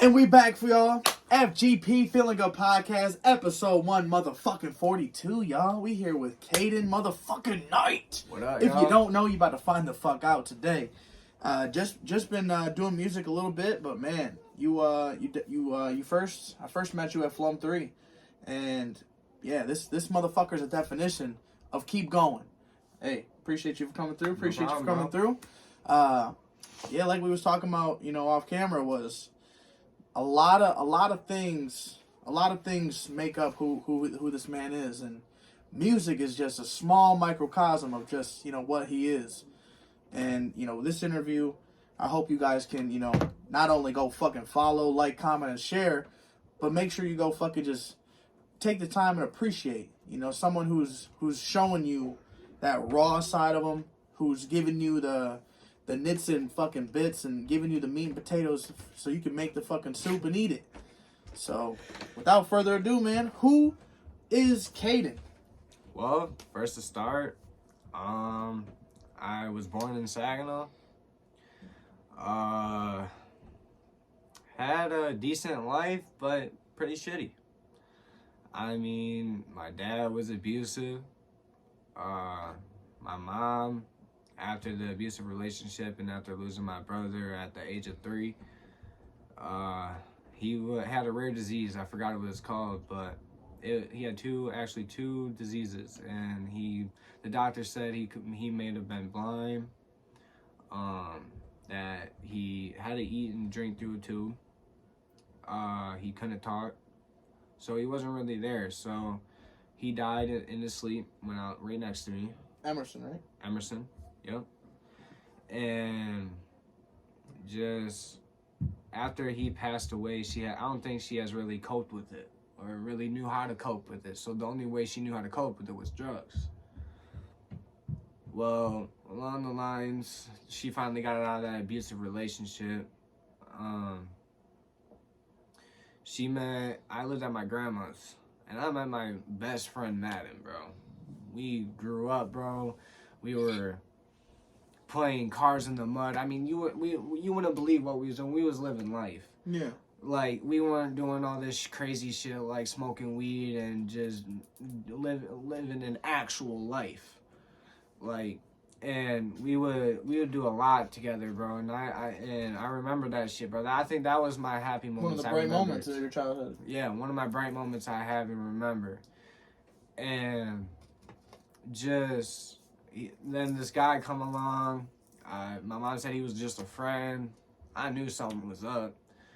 And we back for y'all. FGP Feeling Good Podcast, episode 1, motherfucking 42, y'all. We here with Kayden motherfucking Knight. What up, If y'all? you don't know, you about to find the fuck out today. Just been doing music a little bit, but man, I first met you at Flum 3, and yeah, this motherfucker's a definition of keep going. Hey, appreciate you for coming through. Appreciate you for coming through. Yeah, like we was talking about, off camera, was a lot of things make up who this man is, and music is just a small microcosm of just what he is. And this interview, I hope you guys can not only go fucking follow, like, comment, and share, but make sure you go fucking just take the time and appreciate someone who's showing you that raw side of him, who's giving you the nits and fucking bits and giving you the meat and potatoes so you can make the fucking soup and eat it. So, without further ado, man, who is Kayden? Well, first to start, I was born in Saginaw. Had a decent life, but pretty shitty. I mean, my dad was abusive. My mom, after the abusive relationship and after losing my brother at the age of 3, he had a rare disease. I forgot what it's called, but he had two diseases, and the doctor said he may have been blind, that he had to eat and drink through a tube. He couldn't talk, so he wasn't really there. So he died in his sleep, went out right next to me. Emerson, right? Emerson, yep. And just after he passed away, I don't think she has really coped with it or really knew how to cope with it. So the only way she knew how to cope with it was drugs. Well, along the lines, she finally got out of that abusive relationship. I lived at my grandma's, and I met my best friend Madden, bro. We grew up, bro. We were playing cars in the mud. I mean, you wouldn't believe what we was doing. We was living life. Yeah. Like, we weren't doing all this crazy shit like smoking weed and just living an actual life. Like, and we would do a lot together, bro. And I remember that shit, bro. I think that was my happy moments. One of the bright moments of your childhood. Yeah, one of my bright moments I have and remember. And just then this guy come along. My mom said he was just a friend. I knew something was up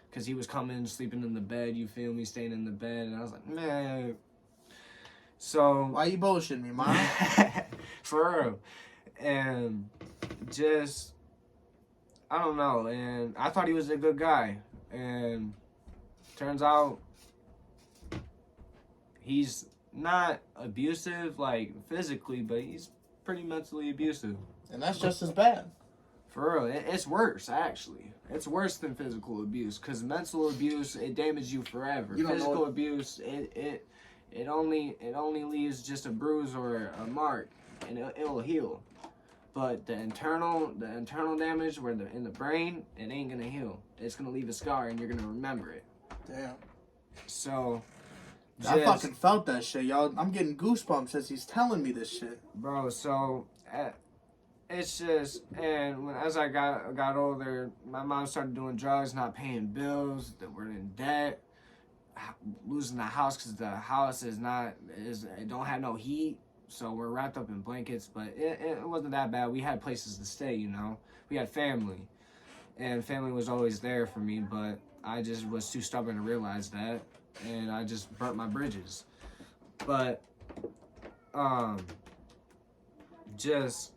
because he was coming, sleeping in the bed. You feel me, staying in the bed, and I was like, man. So why you bullshitting me, mom? For real. And just I don't know. And I thought he was a good guy, and turns out he's not abusive like physically, but he's pretty mentally abusive. And that's just as bad. For real, it's worse, actually. It's worse than physical abuse, because mental abuse, it damages you forever. Physical abuse, it only leaves just a bruise or a mark, and it'll heal. But the internal damage, where in the brain, it ain't gonna heal. It's gonna leave a scar, and you're gonna remember it. Damn. So I fucking felt that shit, y'all. I'm getting goosebumps as he's telling me this shit, bro. So it's just, and as I got older, my mom started doing drugs, not paying bills, that we're in debt, losing the house because the house it don't have no heat, so we're wrapped up in blankets. But it wasn't that bad. We had places to stay, we had family, and family was always there for me. But I just was too stubborn to realize that, and I just burnt my bridges. But just,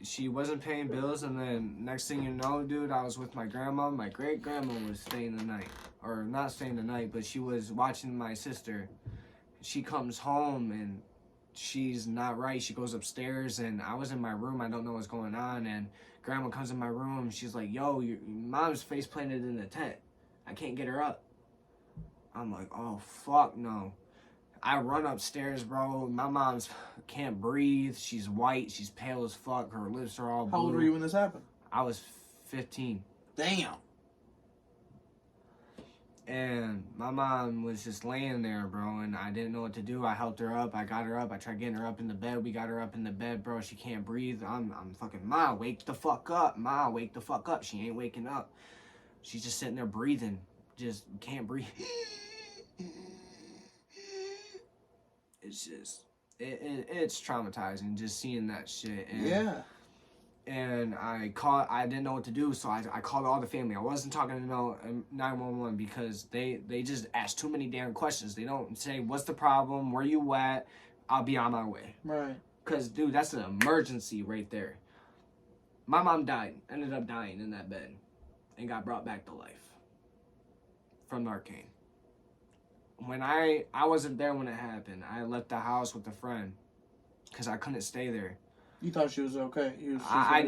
she wasn't paying bills, and then next thing you know, dude, I was with my grandma. My great-grandma was staying the night. Or not staying the night, but she was watching my sister. She comes home, and she's not right. She goes upstairs, and I was in my room. I don't know what's going on, and grandma comes in my room. She's like, yo, your mom's face planted in the tent. I can't get her up. I'm like, oh, fuck no. I run upstairs, bro. My mom's can't breathe. She's white. She's pale as fuck. Her lips are all blue. How old were you when this happened? I was 15. Damn. And my mom was just laying there, bro, and I didn't know what to do. I helped her up. I got her up. I tried getting her up in the bed. We got her up in the bed, bro. She can't breathe. I'm fucking, Ma, wake the fuck up. Ma, wake the fuck up. She ain't waking up. She's just sitting there breathing. Just can't breathe. It's just, it's traumatizing just seeing that shit. And, yeah. And I didn't know what to do, so I called all the family. I wasn't talking to 911 because they just ask too many damn questions. They don't say, what's the problem? Where you at? I'll be on my way. Right. Because, dude, that's an emergency right there. My mom ended up dying in that bed and got brought back to life from Narcan. When I wasn't there when it happened. I left the house with a friend because I couldn't stay there. You thought she was okay. I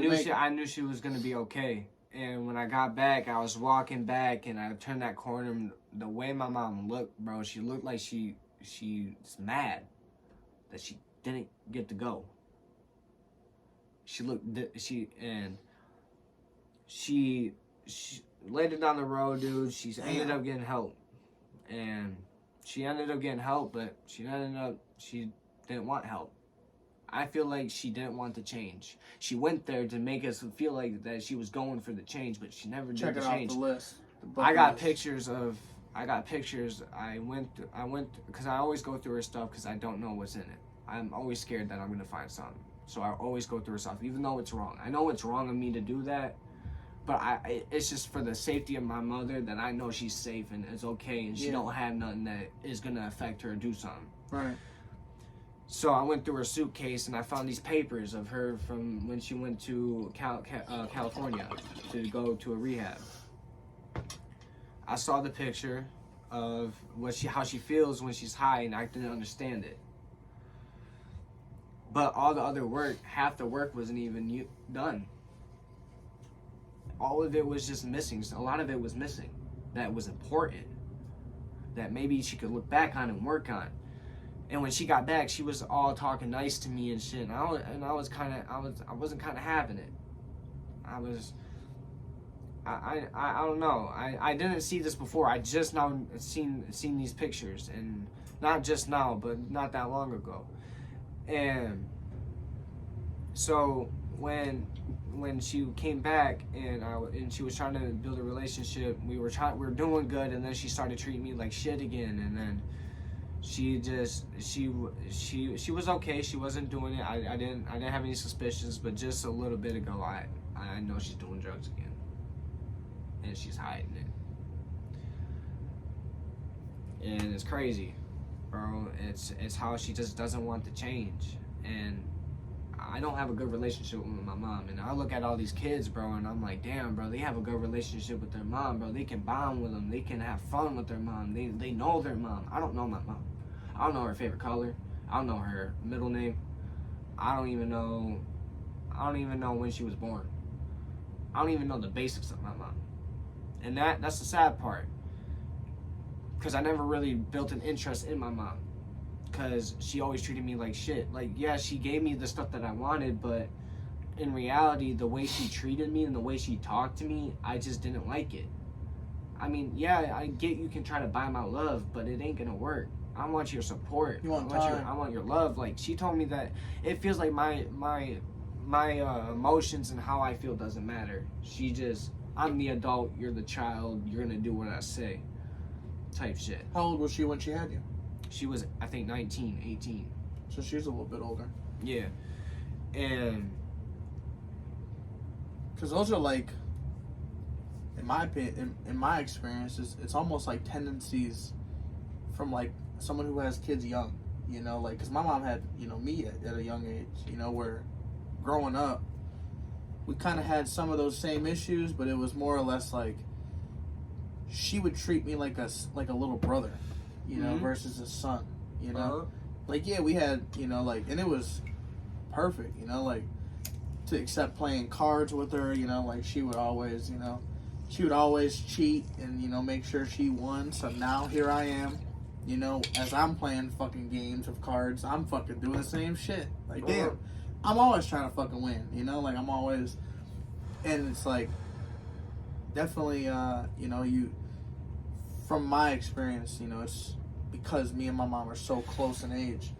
knew she was gonna be okay. And when I got back, I was walking back, and I turned that corner. And the way my mom looked, bro, she looked like she's mad that she didn't get to go. She laid it down the road, dude. She ended up getting help, and she ended up getting help, but she didn't want help. I feel like she didn't want the change. She went there to make us feel like that she was going for the change, but she never did the change. Off the list. I got pictures. I went because I always go through her stuff because I don't know what's in it. I'm always scared that I'm gonna find something, so I always go through her stuff, even though it's wrong. I know it's wrong of me to do that, but it's just for the safety of my mother that I know she's safe and it's okay, and she don't have nothing that is gonna affect her or do something. Right. So I went through her suitcase and I found these papers of her from when she went to California to go to a rehab. I saw the picture of how she feels when she's high, and I didn't understand it. But all the other work, half the work wasn't even done. All of it was just missing. A lot of it was missing that was important, that maybe she could look back on and work on. And when she got back, she was all talking nice to me and shit. And I wasn't kind of having it. I don't know. I didn't see this before. I just now seen these pictures, and not just now, but not that long ago. And so when she came back and she was trying to build a relationship, we were doing good, and then she started treating me like shit again, and then. She was okay. She wasn't doing it. I didn't have any suspicions, but just a little bit ago, I know she's doing drugs again, and she's hiding it. And it's crazy, bro. It's how she just doesn't want to change, and I don't have a good relationship with my mom. And I look at all these kids, bro, and I'm like, damn, bro, they have a good relationship with their mom, bro. They can bond with them. They can have fun with their mom. They know their mom. I don't know my mom. I don't know her favorite color. I don't know her middle name. I don't even know when she was born. I don't even know the basics of my mom. And that's the sad part. Because I never really built an interest in my mom. Because she always treated me like shit. Like, yeah, she gave me the stuff that I wanted, but in reality, the way she treated me and the way she talked to me, I just didn't like it. I mean, yeah, I get you can try to buy my love, but it ain't gonna work. I want your support. I want your love. Like, she told me that it feels like my emotions and how I feel doesn't matter. She just, I'm the adult, you're the child, you're gonna do what I say, type shit. How old was she when she had you? She was, I think, 19, 18. So she's a little bit older. Yeah. And because those are like, in my opinion, in my experience, it's almost like tendencies from like someone who has kids young, you know, like, because my mom had, you know, me at a young age, you know, where growing up, we kind of had some of those same issues, but it was more or less like she would treat me like a little brother, you know, versus a son, you know, like, yeah, we had, you know, like, and it was perfect, you know, like, to accept playing cards with her, you know, like, she would always cheat and, you know, make sure she won. So now here I am, you know, as I'm playing fucking games of cards, I'm fucking doing the same shit. Like, damn, I'm always trying to fucking win, you know, like, I'm always, and it's like, definitely, you know, from my experience, you know, it's because me and my mom are so close in age,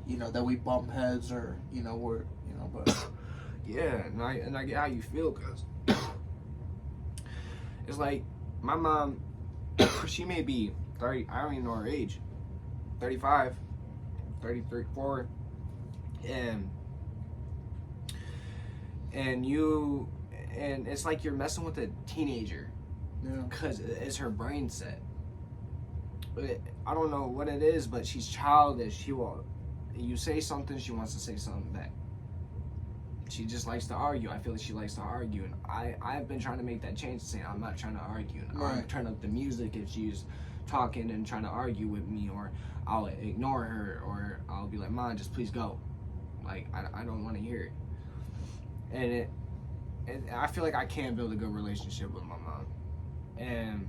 you know, that we bump heads or, you know, we're, you know, but. Yeah, and I get how you feel, because it's like my mom, she may be 30, I don't even know her age, 35, 33, 4, and it's like you're messing with a teenager, because it's her brain set. I don't know what it is, but she's childish. You say something, she wants to say something back. She just likes to argue. I feel like she likes to argue, and I've been trying to make that change, saying I'm not trying to argue. Right. I'll turn up the music if she's talking and trying to argue with me, or I'll ignore her, or I'll be like, Mom, just please go. Like, I don't want to hear it. And I feel like I can build a good relationship with my mom. And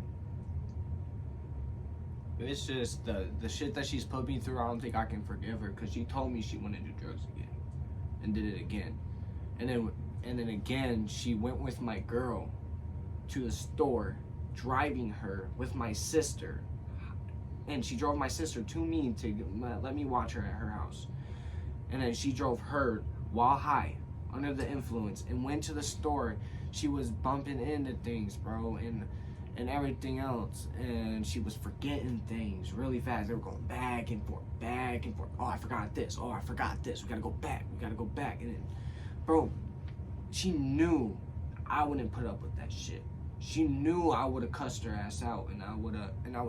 it's just the shit that she's put me through, I don't think I can forgive her, because she told me she wanted to do drugs again and did it again. And then again, she went with my girl to the store, driving her with my sister. And she drove my sister to me to let me watch her at her house. And then she drove her while high, under the influence, and went to the store. She was bumping into things, bro, and everything else. And she was forgetting things really fast. They were going back and forth, back and forth. Oh, I forgot this. Oh, I forgot this. We gotta go back. We gotta go back. And then, bro, she knew I wouldn't put up with that shit. She knew I would have cussed her ass out, and I would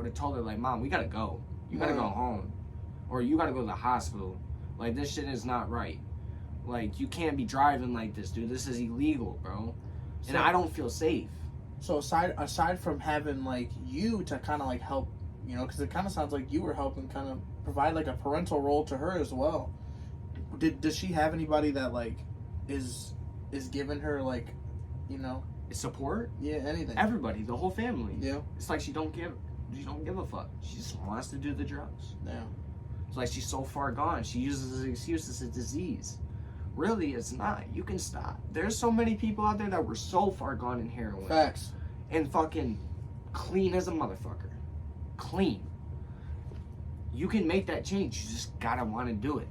have told her, like, Mom, we gotta go. You gotta go home, or you gotta go to the hospital. Like, this shit is not right. Like, you can't be driving like this, dude. This is illegal, bro. And I don't feel safe. So aside from having, like, you to kind of, like, help, you know, because it kind of sounds like you were helping kind of provide, like, a parental role to her as well. Does she have anybody that, like, is giving her, like, you know, support? Yeah, anything. Everybody, the whole family. Yeah. It's like she don't give a fuck. She just wants to do the drugs. Yeah. It's like she's so far gone. She uses the excuse it's a disease. Really, it's not. You can stop. There's so many people out there that were so far gone in heroin. Facts. And fucking clean as a motherfucker. Clean. You can make that change. You just gotta want to do it.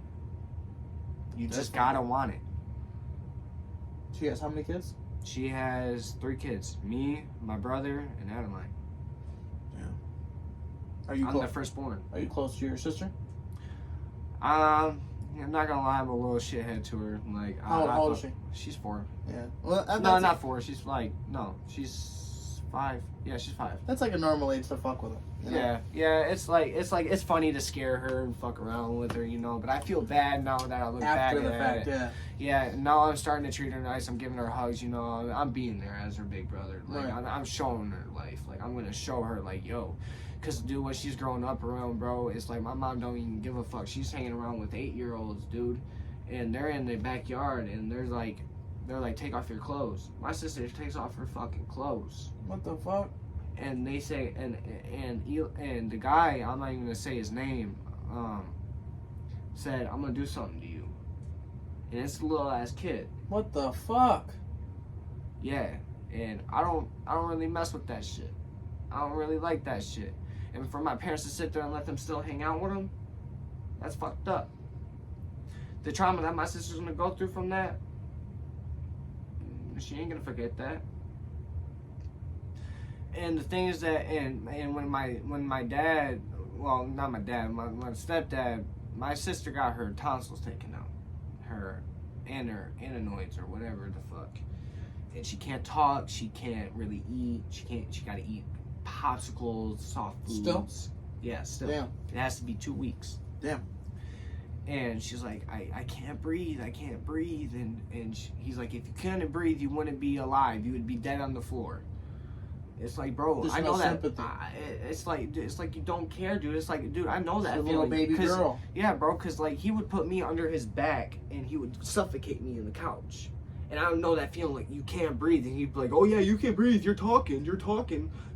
You just gotta want it. She has how many kids? She has 3 kids. Me, my brother, and Adeline. Yeah. Are you? I'm the firstborn. Are you close to your sister? I'm not gonna lie, I'm a little shithead to her. Like, how old is she? She's 4. Yeah. Well, no, not 4. She's like, no, she's 5. Yeah, she's 5. That's like a normal age to fuck with her. You know? Yeah. It's funny to scare her and fuck around with her, you know. But I feel bad now that I look back After the at fact, it. yeah. Yeah. Now I'm starting to treat her nice. I'm giving her hugs, you know. I'm being there as her big brother. Like, right. I'm showing her life. Like, I'm gonna show her, like, yo. Because, dude, what she's growing up around, bro, it's like my mom don't even give a fuck. She's hanging around with 8-year-olds, dude. And they're in the backyard, and they're like, take off your clothes. My sister takes off her fucking clothes. What the fuck? And they say, and the guy, I'm not even gonna say his name, said, I'm gonna do something to you. And it's a little ass kid. What the fuck? Yeah. And I don't really mess with that shit. I don't really like that shit. And for my parents to sit there and let them still hang out with them, that's fucked up. The trauma that my sister's gonna go through from that, she ain't gonna forget that. And the thing is that, and when my dad, well, not my dad, my stepdad, my sister got her tonsils taken out, her aneroids or whatever the fuck, and she can't talk, she can't really eat, she gotta eat popsicles, soft foods. Still? Yeah, still. Damn. It has to be 2 weeks. Damn. And she's like, I can't breathe, and he's like, if you couldn't breathe, you wouldn't be alive, you would be dead on the floor. It's like, bro, There's I know no that. sympathy. It's like you don't care, dude. It's like, dude, I know that It's a feeling. little baby girl. Yeah, bro, because like he would put me under his back and he would suffocate me in the couch. And I don't know that feeling, like you can't breathe. And he'd be like, oh yeah, you can't breathe. You're talking.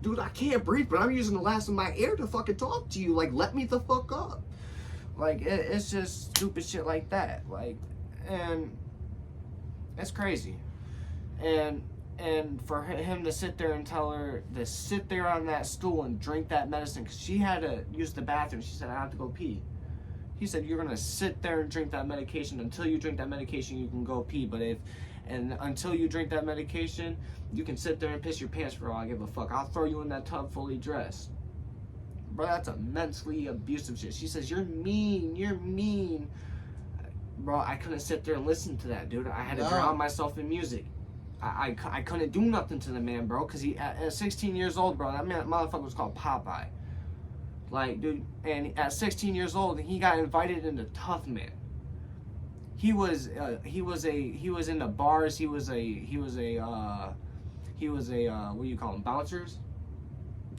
Dude, I can't breathe, but I'm using the last of my air to fucking talk to you. Like, let me the fuck up. Like, it's just stupid shit like that. Like, and it's crazy. And and for him to sit there and tell her to sit there on that stool and drink that medicine, because she had to use the bathroom. She said, I have to go pee. He said, you're going to sit there and drink that medication. Until you drink that medication, you can go pee. But until you drink that medication, you can sit there and piss your pants for all I give a fuck. I'll throw you in that tub fully dressed. Bro, that's immensely abusive shit. She says, you're mean. Bro, I couldn't sit there and listen to that, dude. I had to drown myself in music. I couldn't do nothing to the man, bro, because he at 16 years old, bro, that motherfucker was called Popeye. Like, dude, and at 16 years old, he got invited into Tough Man. He was in the bars. He was a what do you call them, bouncers?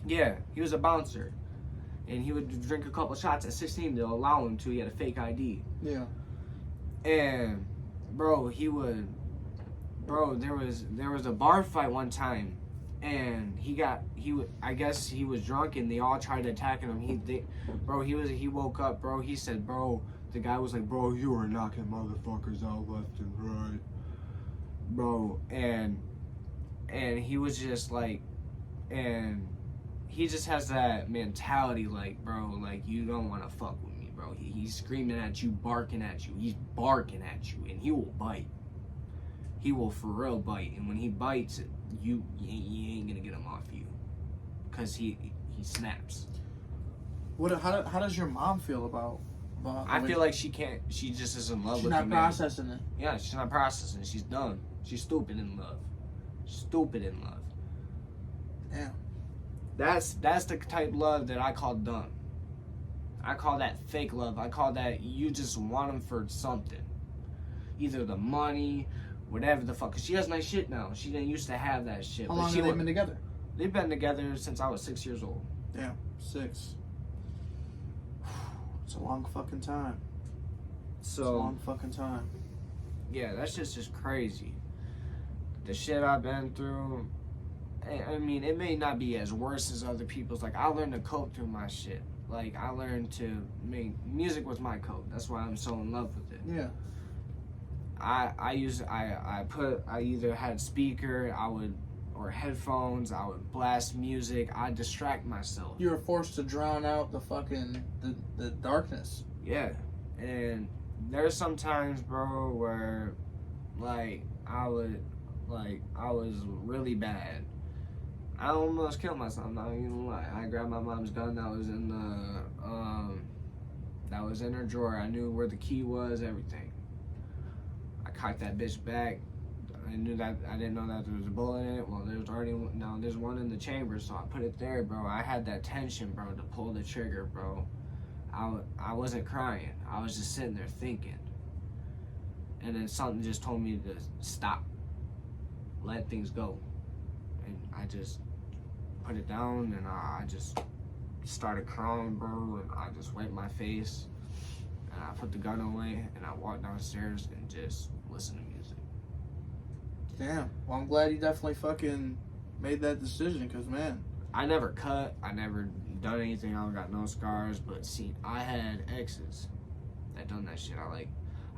Yeah, he was a bouncer, and he would drink a couple shots at 16 to allow him to. He had a fake ID. Yeah. And bro, there was a bar fight one time, and I guess he was drunk, and they all tried attacking him. He woke up, bro. He said, bro, the guy was like, bro, you were knocking motherfuckers out left and right, bro. And he was just like, and he just has that mentality, like, bro, like, you don't want to fuck with me, bro. He's screaming at you, barking at you. He's barking at you, and he will bite. He will for real bite, and when he bites, you ain't gonna get him off you, cause he snaps. How does your mom feel about I feel like she can't. She just is in love with the man. She's not processing it. Yeah, she's not processing. She's dumb. She's stupid in love. Stupid in love. Yeah. That's the type of love that I call dumb. I call that fake love. I call that you just want him for something. Either the money, whatever the fuck. Cause she has nice shit now. She didn't used to have that shit. How long have they been together? They've been together since I was 6 years old. Damn, 6. It's a long fucking time. It's a long fucking time. Yeah, that's just crazy. The shit I've been through. I mean, it may not be as worse as other people's. Like, I learned to cope through my shit. Like, I learned to make music was my cope. That's why I'm so in love with it. Yeah. I either had speaker, or headphones, I would blast music, I'd distract myself. You were forced to drown out the fucking, the darkness. Yeah. And there's some times, bro, where, like, I was really bad. I almost killed myself, I'm not even gonna lie. I grabbed my mom's gun that was in her drawer. I knew where the key was, everything. I cocked that bitch back. I didn't know that there was a bullet in it. Well, there's one in the chamber, so I put it there, bro. I had that tension, bro, to pull the trigger, bro. I wasn't crying. I was just sitting there thinking. And then something just told me to stop. Let things go. And I just put it down, and I just started crying, bro, and I just wiped my face, and I put the gun away, and I walked downstairs and just listened to music. Damn. Well, I'm glad you definitely fucking made that decision, because, man. I never cut. I never done anything. I don't got no scars, but see, I had exes that done that shit.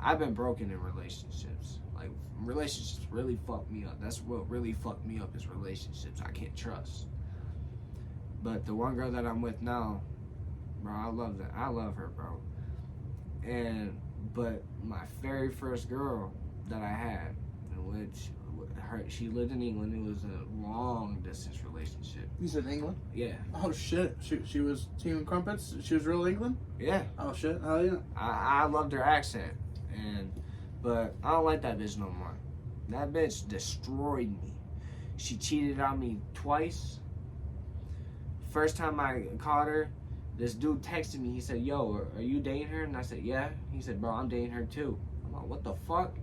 I've been broken in relationships. Like, relationships really fucked me up. That's what really fucked me up is relationships. I can't trust. But the one girl that I'm with now, bro, I love that. I love her, bro. But my very first girl that I had, in which she lived in England. It was a long distance relationship. You said England? Yeah. Oh shit. She was Team Crumpets? She was real England? Yeah. Oh shit. Hell yeah. I loved her accent, but I don't like that bitch no more. That bitch destroyed me. She cheated on me twice. First time I caught her, this dude texted me. He said, yo, are you dating her? And I said, yeah. He said, bro, I'm dating her too. I'm like, what the fuck?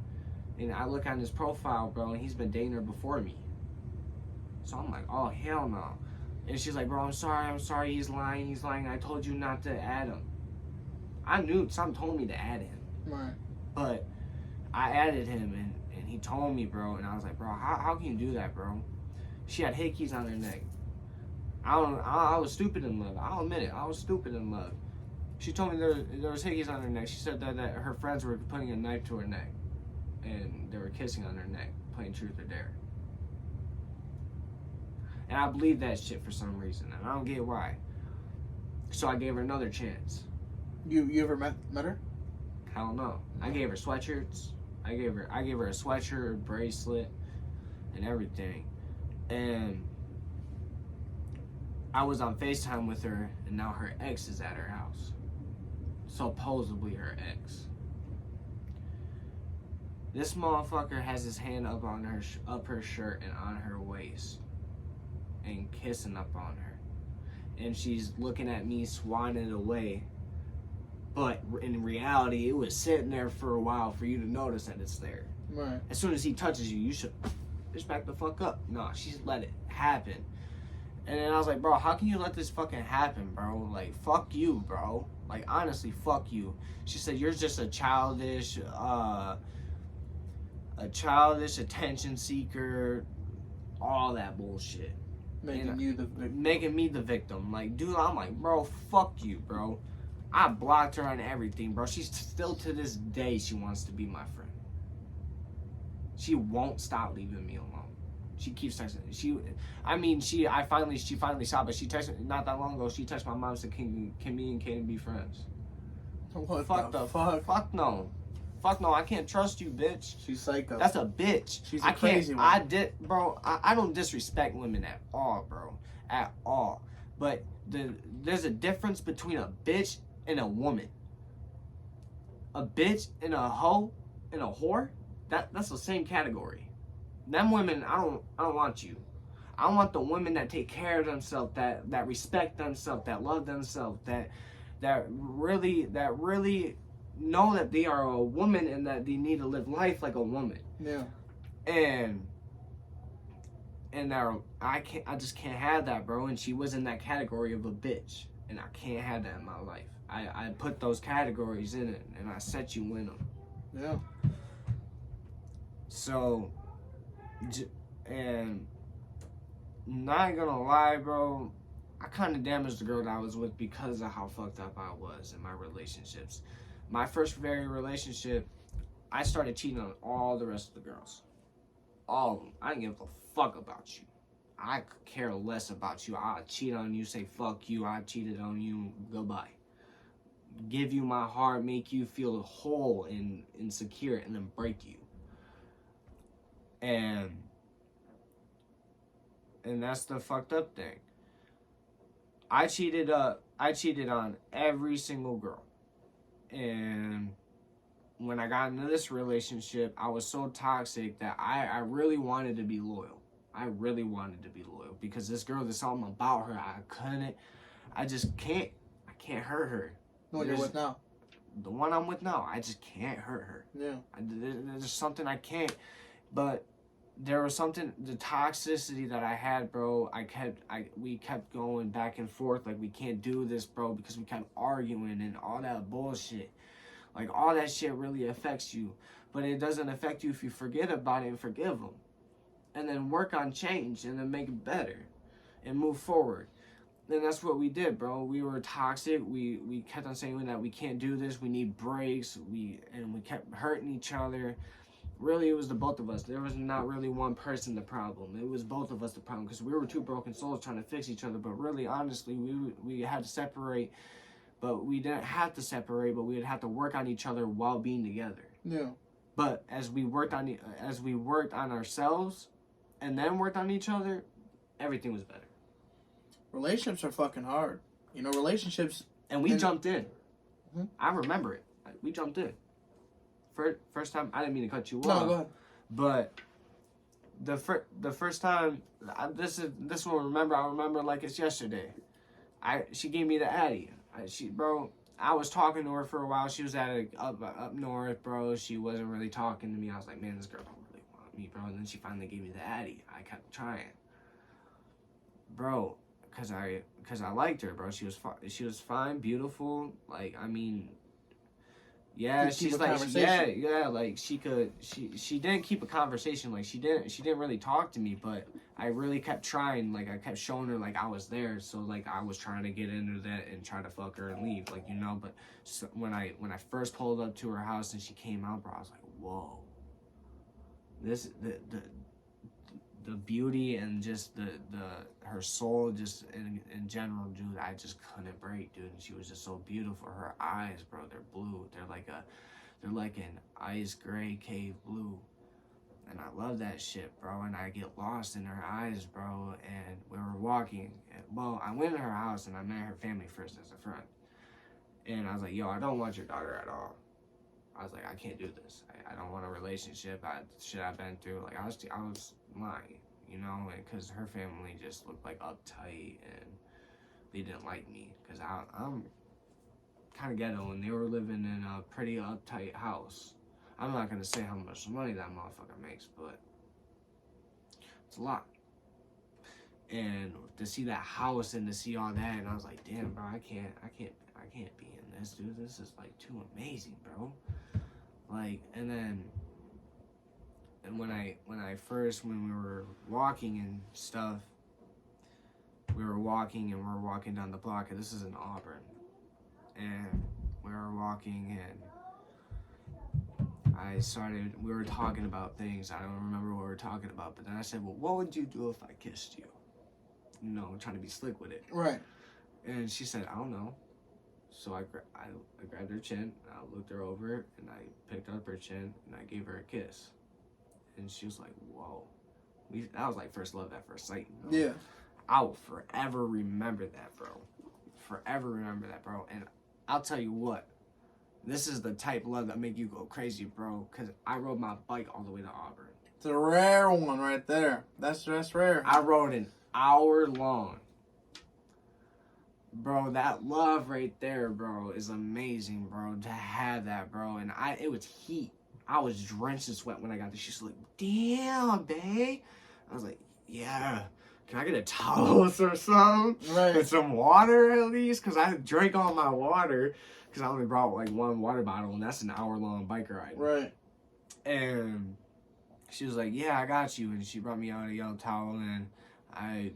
And I look on his profile, bro, and he's been dating her before me. So I'm like, oh, hell no. And she's like, bro, I'm sorry, he's lying. I told you not to add him. I knew, something told me to add him. Right. But I added him, and he told me, bro, and I was like, bro, how can you do that, bro? She had hickeys on her neck. I was stupid in love. I'll admit it. I was stupid in love. She told me there was hickeys on her neck. She said that her friends were putting a knife to her neck, and they were kissing on her neck, playing truth or dare. And I believe that shit for some reason, and I don't get why. So I gave her another chance. You ever met her? Hell no. I gave her sweatshirts. I gave her a sweatshirt, a bracelet, and everything. And I was on FaceTime with her, and now her ex is at her house. Supposedly her ex. This motherfucker has his hand up her shirt and on her waist, and kissing up on her, and she's looking at me, swatting it away. But in reality, it was sitting there for a while for you to notice that it's there. Right. As soon as he touches you, you should just back the fuck up. No, she's let it happen. And then I was like, bro, how can you let this fucking happen, bro? Like, fuck you, bro. Like, honestly, fuck you. She said, you're just a childish attention seeker, all that bullshit. Making you the victim. Making me the victim. Like, dude, I'm like, bro, fuck you, bro. I blocked her on everything, bro. She's still, to this day, she wants to be my friend. She won't stop leaving me alone. She keeps texting. She finally saw, but she texted me not that long ago. She texted my mom and said, can me and Kayden be friends? What Fuck the fuck? Fuck no. Fuck no, I can't trust you, bitch. She's psycho. That's a bitch. She's a crazy one. I don't disrespect women at all, bro. At all. But there's a difference between a bitch and a woman. A bitch and a hoe and a whore, that's the same category. Them women, I don't want you. I want the women that take care of themselves, that respect themselves, that love themselves, that really know that they are a woman and that they need to live life like a woman. Yeah. And I just can't have that, bro. And she was in that category of a bitch, and I can't have that in my life. I put those categories in it, and I set you in them. Yeah. So, and not gonna lie, bro, I kind of damaged the girl that I was with because of how fucked up I was in my relationships. My first very relationship, I started cheating on all the rest of the girls. All of them. I didn't give a fuck about you. I could care less about you. I'll cheat on you, say fuck you, I cheated on you, goodbye. Give you my heart, make you feel whole and insecure, and then break you. And that's the fucked up thing. I cheated on every single girl. And when I got into this relationship, I was so toxic that I really wanted to be loyal. I really wanted to be loyal because this girl, there's something about her I can't hurt her. No, you're with now. The one I'm with now, I just can't hurt her. Yeah. There's something I can't, but there was something, the toxicity that I had, bro, we kept going back and forth, like, we can't do this, bro, because we kept arguing and all that bullshit. Like, all that shit really affects you, but it doesn't affect you if you forget about it and forgive them. And then work on change and then make it better and move forward. And that's what we did, bro. We were toxic. We kept on saying that we can't do this. We need breaks. We kept hurting each other. Really, it was the both of us. There was not really one person the problem. It was both of us the problem because we were two broken souls trying to fix each other. But really, honestly, we had to separate. But we didn't have to separate. But we would have to work on each other while being together. Yeah. But as we worked on ourselves, and then worked on each other, everything was better. Relationships are fucking hard. You know, relationships. And we jumped in. Mm-hmm. I remember it. We jumped in. First time, I didn't mean to cut you off. No, go ahead. But the first time, this one. I remember like it's yesterday. She gave me the Addy. I was talking to her for a while. She was up north, bro. She wasn't really talking to me. I was like, man, this girl don't really want me, bro. And then she finally gave me the Addy. I kept trying, bro, cause I liked her, bro. She was fine, beautiful. Like, I mean, yeah, she's like, yeah, like she didn't keep a conversation. Like she didn't really talk to me, but I really kept trying. Like I kept showing her like I was there. So like I was trying to get into that and try to fuck her and leave, like, you know. But so when I first pulled up to her house and she came out, bro, I was like, whoa. the beauty and just the her soul just in general, dude, I just couldn't break, dude. And she was just so beautiful. Her eyes, bro, they're blue. They're like an ice gray cave blue. And I love that shit, bro. And I get lost in her eyes, bro. And we were walking. Well, I went to her house and I met her family first as a friend. And I was like, yo, I don't want your daughter at all. I was like, I can't do this. I don't want a relationship. Shit I've been through. Like, I was lying, you know, because her family just looked like uptight and they didn't like me because I'm kind of ghetto and they were living in a pretty uptight house. I'm not gonna say how much money that motherfucker makes, but it's a lot. And to see that house and to see all that, and I was like, damn, bro, I can't be in this, dude. This is like too amazing, bro. Like, and when we were walking and stuff, we were walking down the block, and this is in Auburn, and we were walking and we were talking about things. I don't remember what we were talking about, but then I said, well, what would you do if I kissed you? You know, trying to be slick with it. Right. And she said, I don't know. So I grabbed her chin, and I looked her over, and I picked up her chin, and I gave her a kiss. And she was like, whoa. That was like first love at first sight. You know? Yeah. I will forever remember that, bro. Forever remember that, bro. And I'll tell you what. This is the type of love that make you go crazy, bro. Because I rode my bike all the way to Auburn. It's a rare one right there. That's rare. I rode an hour long. Bro, that love right there, bro, is amazing, bro. To have that, bro. And it was heat. I was drenched in sweat when I got there. She's like, damn, babe. I was like, yeah. Can I get a towel or something? Right. And some water at least? Because I drank all my water. Because I only brought like one water bottle, and that's an hour-long bike ride. Right. And she was like, yeah, I got you. And she brought me out a yellow towel, and I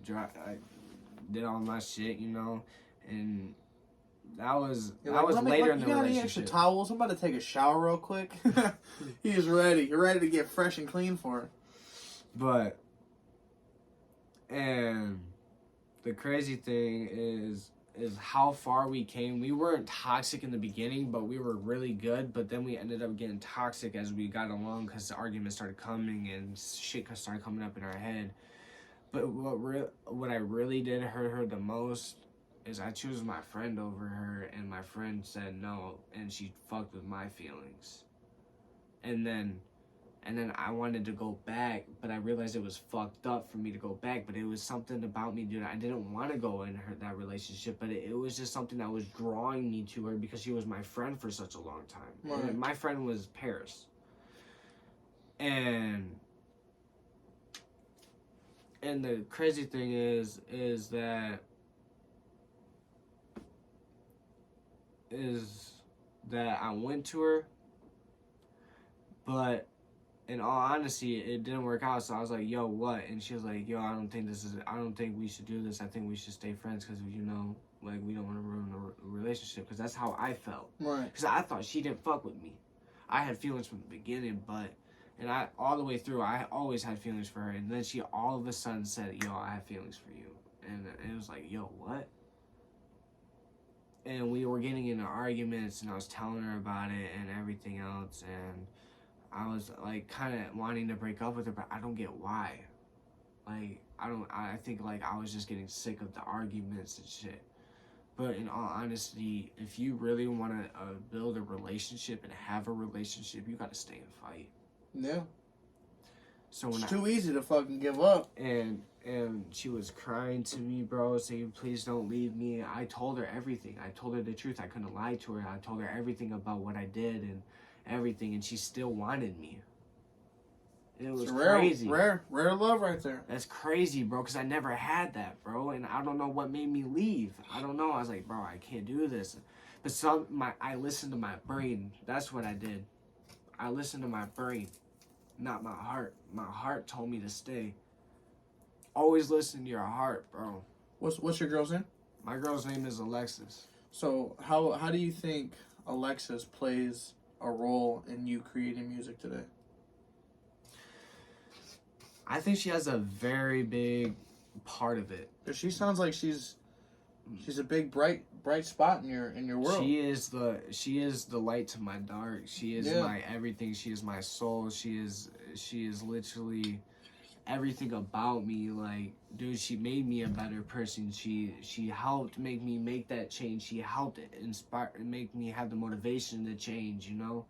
did all my shit, you know. And that was later in the relationship. You got any extra towels? I'm about to take a shower real quick. He's ready. You're ready to get fresh and clean for it. But, and the crazy thing is how far we came. We weren't toxic in the beginning, but we were really good. But then we ended up getting toxic as we got along because the arguments started coming and shit started coming up in our head. But what I really did hurt her the most is I chose my friend over her, and my friend said no, and she fucked with my feelings. And then I wanted to go back, but I realized it was fucked up for me to go back. But it was something about me, dude. I didn't want to go in that relationship, but it was just something that was drawing me to her because she was my friend for such a long time. Right. And my friend was Paris. And the crazy thing is that I went to her, but in all honesty, it didn't work out. So I was like, yo, what? And she was like, yo, I don't think we should do this. I think we should stay friends because, you know, like, we don't want to ruin a relationship. Because that's how I felt. Right. Because I thought she didn't fuck with me. I had feelings from the beginning, and I, all the way through, I always had feelings for her. And then she all of a sudden said, yo, I have feelings for you. And it was like, yo, what? And we were getting into arguments, and I was telling her about it and everything else, and I was like kind of wanting to break up with her, but I don't get why. Like, I think like I was just getting sick of the arguments and shit. But in all honesty, if you really want to build a relationship and have a relationship, you got to stay and fight. Yeah. So when it's too easy to fucking give up. And she was crying to me, bro, saying, please don't leave me. I told her everything. I told her the truth. I couldn't lie to her. I told her everything about what I did and everything, and she still wanted me. It was crazy. Rare love right there. That's crazy, bro, because I never had that, bro, and I don't know what made me leave. I don't know. I was like, bro, I can't do this. But I listened to my brain. That's what I did. I listened to my brain, not my heart. My heart told me to stay. Always listen to your heart, bro. What's your girl's name? My girl's name is Alexis. So how do you think Alexis plays a role in you creating music today? I think she has a very big part of it. She sounds like she's a big bright spot in your world. She is the light to my dark. She is my everything. She is my soul. She is literally everything about me. Like, dude, she made me a better person. She helped make me make that change. She helped inspire and make me have the motivation to change, you know?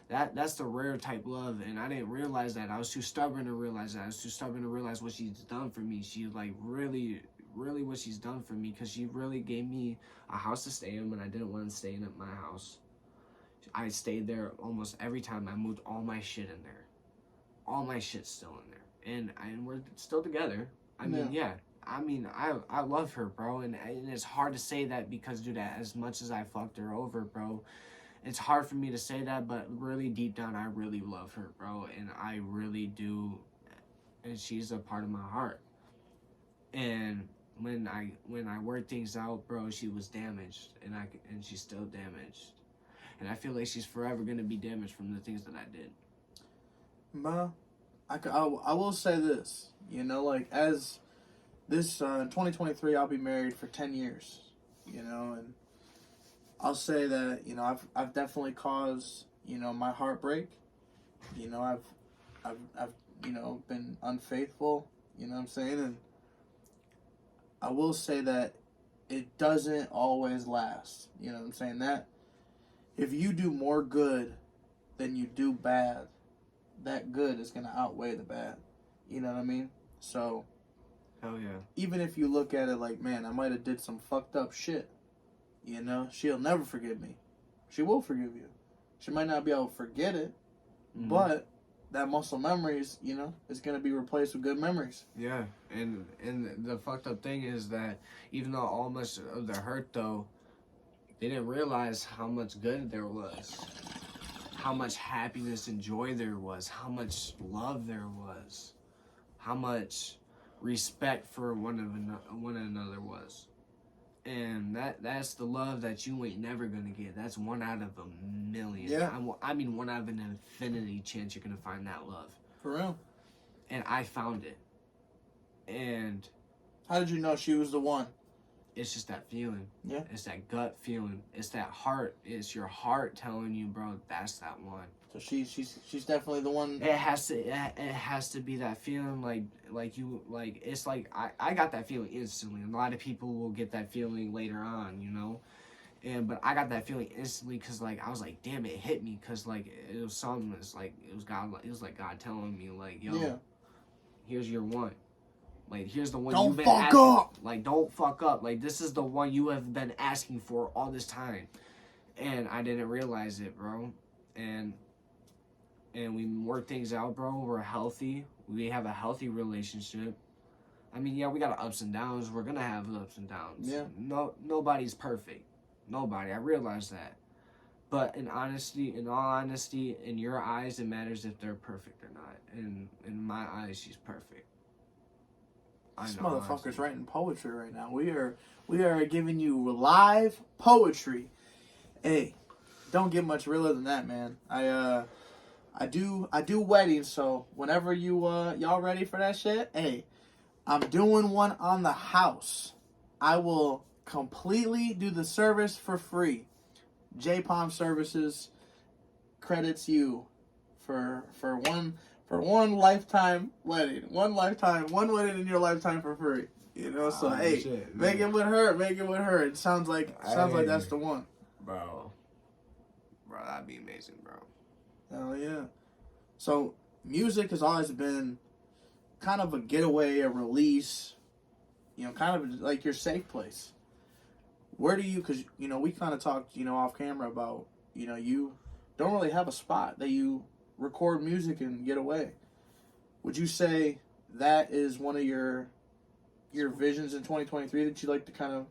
That's the rare type love, and I didn't realize that. I was too stubborn to realize that. I was too stubborn to realize what she's done for me. She, like, really what she's done for me, because she really gave me a house to stay in when I didn't want to stay in at my house. I stayed there almost every time. I moved all my shit in there. All my shit's still in there. And we're still together. I mean, I love her, bro. And it's hard to say that because, dude, as much as I fucked her over, bro, it's hard for me to say that, but really deep down, I really love her, bro. And I really do. And she's a part of my heart. And when I worked things out, bro, she was damaged, and she's still damaged. And I feel like she's forever going to be damaged from the things that I did. Ma, I will say this, you know, like, as this, 2023, I'll be married for 10 years, you know, and I'll say that, you know, I've definitely caused, you know, my heartbreak. You know, I've you know, been unfaithful, you know what I'm saying? And I will say that it doesn't always last, you know what I'm saying? That if you do more good than you do bad, that good is going to outweigh the bad, you know what I mean? So, hell yeah. Even if you look at it like, man, I might have did some fucked up shit, you know, she'll never forgive me. She will forgive you. She might not be able to forget it, but that muscle memories, you know, is going to be replaced with good memories. Yeah, and the fucked up thing is that even though all much of the hurt, though, they didn't realize how much good there was, how much happiness and joy there was, how much love there was, how much respect for one another was. And that's the love that you ain't never gonna get. That's 1 out of a million. Yeah. I mean 1 out of an infinity chance you're gonna find that love. For real. And I found it. And how did you know she was the one? It's just that feeling. Yeah. It's that gut feeling. It's that heart. It's your heart telling you, bro, that's that one. So she's definitely the one. It has to be that feeling, it's like I got that feeling instantly. A lot of people will get that feeling later on, you know. But I got that feeling instantly because, like, I was like, damn, it hit me, because, like, it was something. It's like it was God telling me, like, yo, here's your one. Like, here's the one you've been asking. Don't fuck up. Like, don't fuck up. Like, this is the one you have been asking for all this time, and I didn't realize it, bro. And we work things out, bro. We're healthy. We have a healthy relationship. I mean, yeah, we got ups and downs. We're gonna have ups and downs. Yeah. Nobody's perfect. Nobody. I realize that. But in all honesty, in your eyes, it matters if they're perfect or not. And in my eyes, she's perfect. This motherfucker's writing poetry right now. We are giving you live poetry. Hey, don't get much realer than that, man. I do weddings, so whenever y'all ready for that shit, hey, I'm doing one on the house. I will completely do the service for free. J-Palm Services credits you for one lifetime wedding. One wedding in your lifetime for free. You know, so hey, shit, make it with her. It sounds like that's the one. Bro, that'd be amazing, bro. Hell yeah. So music has always been kind of a getaway, a release, you know, kind of like your safe place. Where do you, because, you know, we kind of talked, you know, off camera about, you know, you don't really have a spot that you record music and get away. Would you say that is one of your visions in 2023 that you like to kind of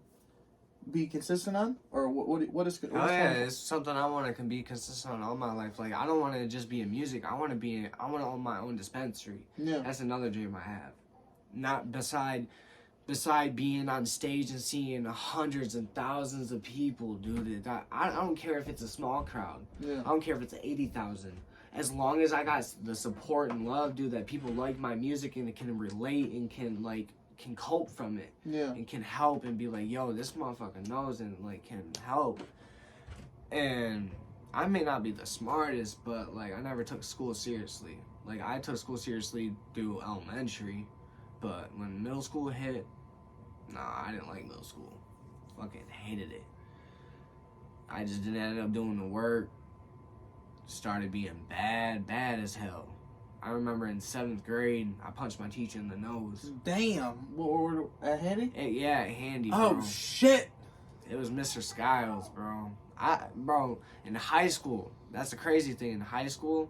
be consistent on? Or what is it's something I want to be consistent on all my life. Like, I don't want to just be in music. I want to own my own dispensary. Yeah. That's another dream I have. Not beside being on stage and seeing hundreds and thousands of people, dude. I don't care if it's a small crowd. Yeah. I don't care if it's 80,000. as long as I got the support and love, dude, that people like my music and can relate and can cope from it. Yeah. And can help and be like, yo, this motherfucker knows and like can help. And I may not be the smartest, but like I never took school seriously. Like I took school seriously through elementary, but when middle school hit, nah, I didn't like middle school. Fucking hated it. I just didn't end up doing the work. Started being bad as hell. I remember in 7th grade, I punched my teacher in the nose. Damn. What, at Handy? Yeah, at Handy, bro. Oh, shit. It was Mr. Skiles, bro. Bro, in high school, that's the crazy thing. In high school,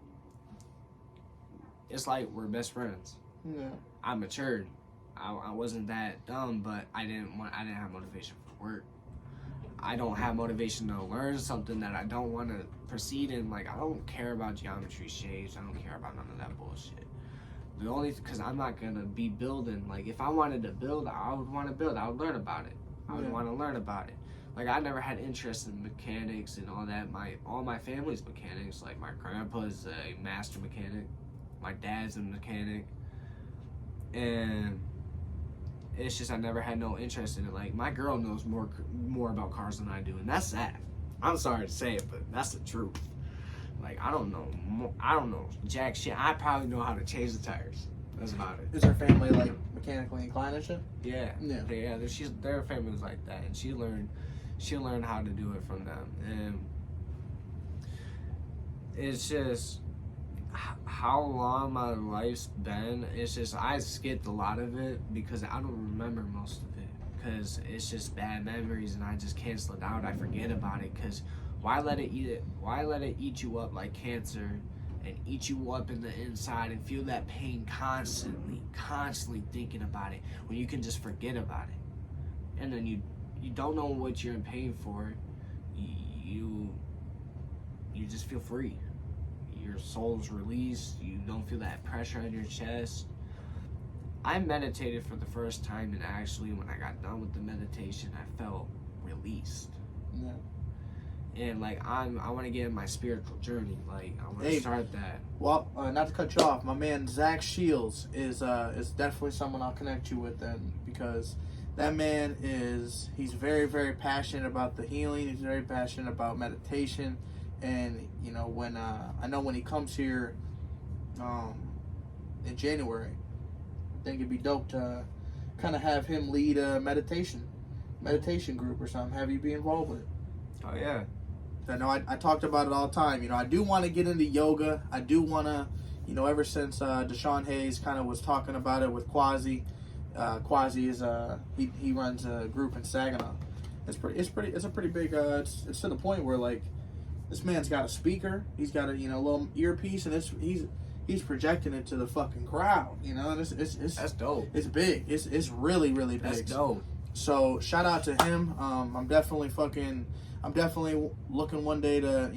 it's like we're best friends. Yeah. I matured. I wasn't that dumb, but I didn't have motivation for work. I don't have motivation to learn something that I don't want to proceed in. Like, I don't care about geometry shapes. I don't care about none of that bullshit. Because I'm not going to be building. Like, if I wanted to build, I would want to build. I would learn about it. I would want to learn about it. Like, I never had interest in mechanics and all that. All my family's mechanics. Like, my grandpa's a master mechanic. My dad's a mechanic. And it's just I never had no interest in it. Like, my girl knows more about cars than I do, and that's sad. I'm sorry to say it, but that's the truth. Like, I don't know jack shit. I probably know how to change the tires. That's about it. Is her family like mechanically inclined and shit? Yeah. Yeah. Their family's like that, and she learned how to do it from them, and it's just how long my life's been. It's just I skipped a lot of it because I don't remember most of it because it's just bad memories and I just cancel it out. I forget about it because why let it eat you up like cancer and eat you up in the inside and feel that pain constantly thinking about it when you can just forget about it. And then you don't know what you're in pain for. You just feel free. Your soul's released. You don't feel that pressure on your chest. I meditated for the first time, and actually when I got done with the meditation, I felt released. Yeah. And like I want to get in my spiritual journey. Like I want to start that. Well, not to cut you off, my man Zach Shields is definitely someone I'll connect you with then, because that man he's very, very passionate about the healing. He's very passionate about meditation. And you know when when he comes here in January, I think it'd be dope to kind of have him lead a meditation group or something. Have you be involved with it? Oh yeah. I know I talked about it all the time. You know, I do want to get into yoga. I do want to, ever since Deshaun Hayes kind of was talking about it with Quasi. Quasi is he runs a group in Saginaw. It's a pretty big. It's to the point where like. This man's got a speaker. He's got a little earpiece, and he's projecting it to the fucking crowd. And it's That's dope. It's big. It's really, really big. That's dope. So shout out to him. I'm definitely looking one day to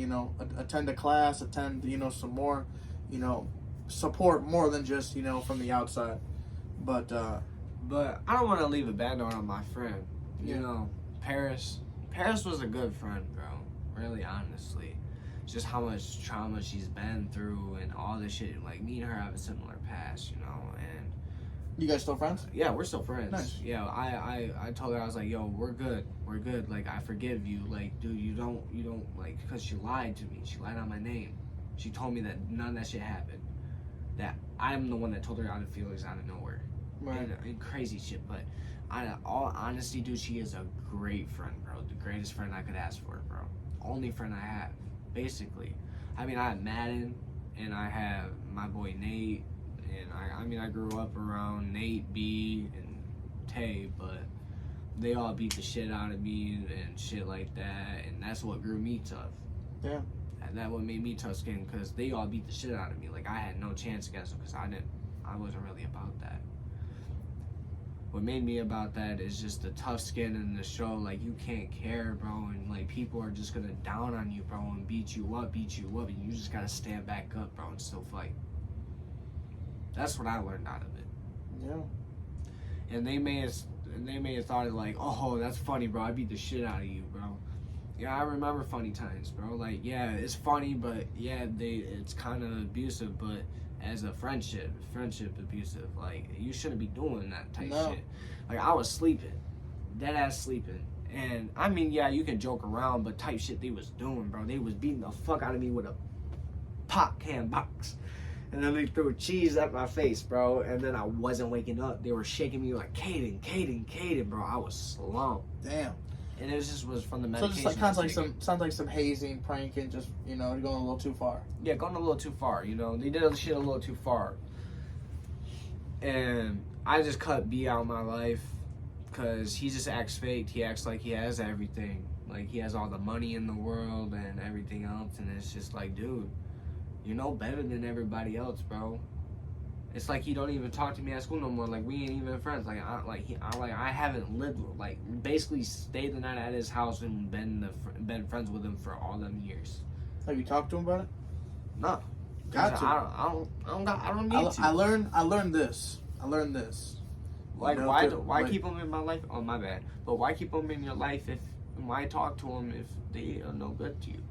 attend a class, attend some more, support more than just from the outside. But I don't want to leave a bad note on my friend. Paris was a good friend, bro. Really, honestly, just how much trauma she's been through and all this shit. Like, me and her have a similar past, and you guys still friends? Yeah, we're still friends. Nice. Yeah, I told her, I was like, yo, we're good, like, I forgive you, like, dude, you don't like, because she lied to me, she lied on my name, she told me that none of that shit happened, that I'm the one that told her out of feelings out of nowhere, right. and crazy shit. But in all honesty, dude, she is a great friend, bro, the greatest friend I could ask for, bro. Only friend I have, basically. I mean, I have Madden, and I have my boy Nate, and I grew up around Nate, B, and Tay, but they all beat the shit out of me and shit like that, and that's what grew me tough. Yeah. And that what made me tough skin, because they all beat the shit out of me. Like, I had no chance against them, because I wasn't really about that. What made me about that is just the tough skin in the show. Like, you can't care, bro, and like people are just gonna down on you, bro, and beat you up, and you just gotta stand back up, bro, and still fight. That's what I learned out of it. Yeah. And they may have thought it like, oh, that's funny, bro, I beat the shit out of you, bro. Yeah, I remember funny times, bro. Like, yeah, it's funny, but yeah, it's kind of abusive, but as a friendship abusive. Like, you shouldn't be doing that type shit. Like, I was sleeping, dead ass sleeping. And, I mean, yeah, you can joke around, but type shit they was doing, bro. They was beating the fuck out of me with a pop can box. And then they threw cheese at my face, bro. And then I wasn't waking up. They were shaking me like, Kayden, bro. I was slumped. Damn. And it was from the So medication. just like, kind of like sounds like some hazing, pranking, just, you know, going a little too far. Yeah, going a little too far, you know. They did the shit a little too far. And I just cut B out of my life because he just acts fake. He acts like he has everything. Like, he has all the money in the world and everything else. And it's just like, dude, you're no better than everybody else, bro. It's like he don't even talk to me at school no more. Like, we ain't even friends. Like, I haven't lived, like, basically stayed the night at his house and been friends with him for all them years. Have you talked to him about it? No. Got to. I don't need to. I learned this. Like, you know, why keep them in my life? Oh, my bad. But why keep them in your life why talk to them if they are no good to you?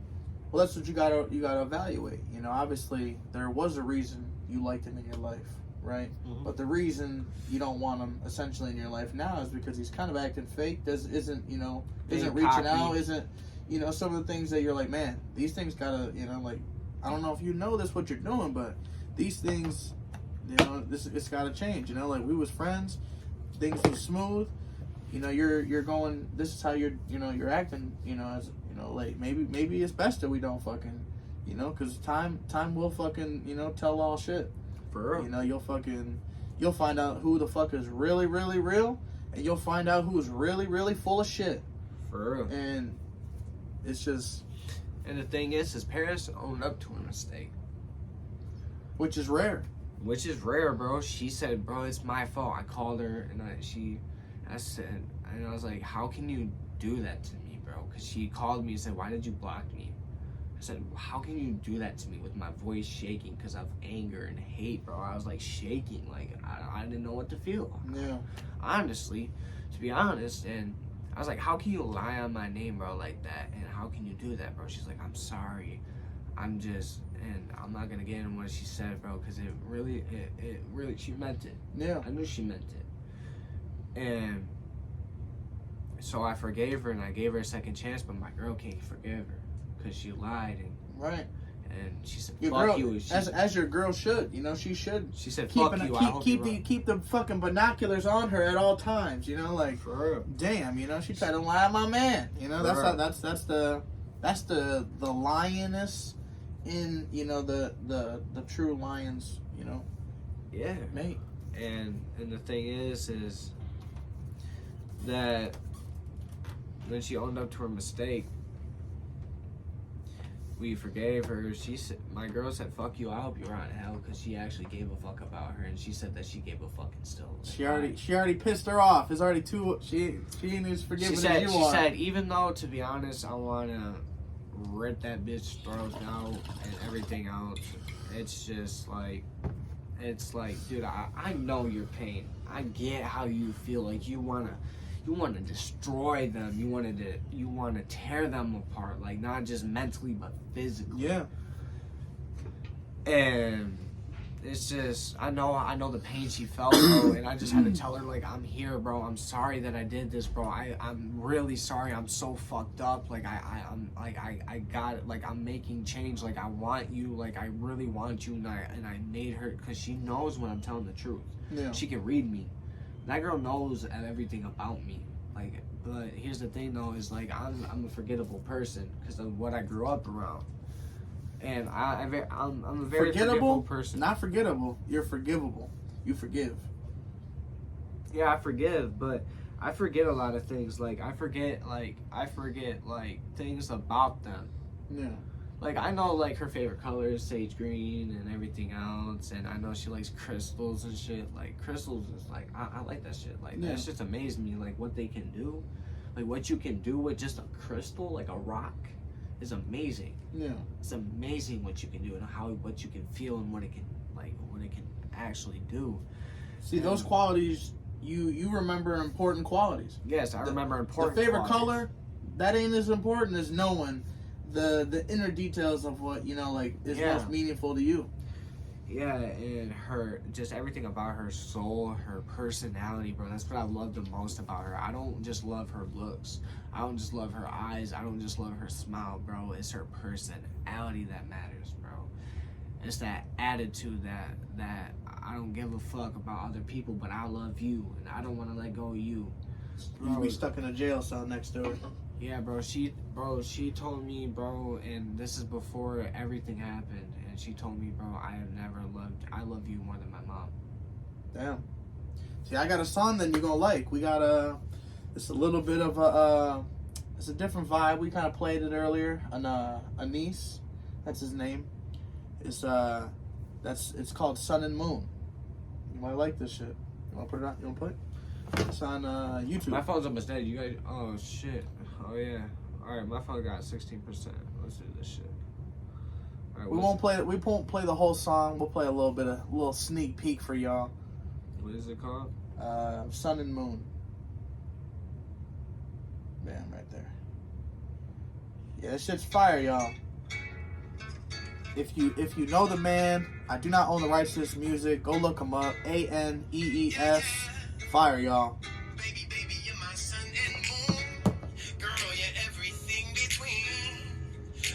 Well, that's what you gotta evaluate. You know, obviously there was a reason you liked him in your life, right? Mm-hmm. But the reason you don't want him essentially in your life now is because he's kind of acting fake. Isn't reaching out, isn't, you know, some of the things that you're like, man, these things gotta, you know, like, I don't know if you know this what you're doing, but these things, you know, it's gotta change. You know, like, we was friends, things was smooth. You know, you're going. This is how you're acting. You know, as you know, like, maybe it's best that we don't fucking, you know, because time will fucking, you know, tell all shit. For real. You know, you'll find out who the fuck is really, really real, and you'll find out who is really, really full of shit. For real. And it's just. And the thing is, his parents owned up to a mistake. Which is rare. Which is rare, bro. She said, bro, it's my fault. I called her, and I said, and I was like, how can you do that to me, bro? Because she called me and said, why did you block me? I said, how can you do that to me with my voice shaking because of anger and hate, bro? I was like shaking, like I didn't know what to feel. Yeah. Honestly, to be honest, and I was like, how can you lie on my name, bro, like that? And how can you do that, bro? She's like, I'm sorry. I'm not gonna get into what she said, bro, because it really, she meant it. Yeah. I knew she meant it. And so I forgave her and I gave her a second chance, but my girl can't forgive her because she lied and she said, your fuck girl, you. As your girl should, you know, she should. She said, fuck you. Keep the fucking binoculars on her at all times, you know, like, for real. Damn, you know, she tried to lie on my man, you know, that's the lioness in, you know, the true lions, you know. Yeah. Mate. And the thing is that when she owned up to her mistake, we forgave her. She said, my girl said, fuck you, I hope you're on hell, because she actually gave a fuck about her, and she said that she gave a fucking still. She already pissed her off. It's already too, she ain't as forgiving as you are. She said, even though, to be honest, I want to rip that bitch throat out and everything else, it's just like, it's like, dude, I know your pain. I get how you feel. Like, you wanna destroy them. You wanna tear them apart. Like, not just mentally, but physically. Yeah. And it's just, I know the pain she felt, bro. And I just had to tell her, like, I'm here, bro. I'm sorry that I did this, bro. I'm really sorry. I'm so fucked up. Like, I got it. Like, I'm making change. Like, I want you. Like, I really want you. And I made her, because she knows when I'm telling the truth. Yeah. She can read me. That girl knows everything about me. Like, but here's the thing, though, is, like, I'm a forgettable person because of what I grew up around. And I'm a very forgettable person. Not forgettable. You're forgivable. You forgive. Yeah, I forgive, but I forget a lot of things. Like, I forget things about them. Yeah. Like, I know, like, her favorite color is sage green and everything else, and I know she likes crystals and shit. Like, crystals is, like, I like that shit. Like, that's just amazing me, like, what they can do. Like, what you can do with just a crystal, like a rock, is amazing. Yeah. It's amazing what you can do and what you can feel and what it can actually do. See, those qualities, you remember important qualities. Yes, I remember important The favorite qualities. color, that ain't as important as knowing the inner details of what, you know, like, is most meaningful to you. Yeah, and her, just everything about her soul, her personality, bro. That's what I love the most about her. I don't just love her looks. I don't just love her eyes. I don't just love her smile, bro. It's her personality that matters, bro. It's that attitude that I don't give a fuck about other people, but I love you, and I don't want to let go of you. Bro, you be stuck in a jail cell next to her. Yeah, bro. She told me, bro, and this is before everything happened. And she told me, bro, I love you more than my mom. Damn. See, I got a song that you're gonna like. We got it's a little bit of it's a different vibe. We kind of played it earlier. Anise, that's his name. It's called Sun and Moon. You might like this shit. You wanna put it on? You wanna put it? It's on YouTube. My phone's almost dead. You guys, oh shit. Oh yeah. All right, my phone got 16%. Let's do this shit. All right, we won't play the whole song. We'll play a little sneak peek for y'all. What is it called? Sun and Moon. Bam, right there. Yeah, this shit's fire, y'all. If you know the man, I do not own the rights to this music. Go look him up. ANEES. Fire, y'all. Baby, you're my sun and moon. Girl, you're everything between.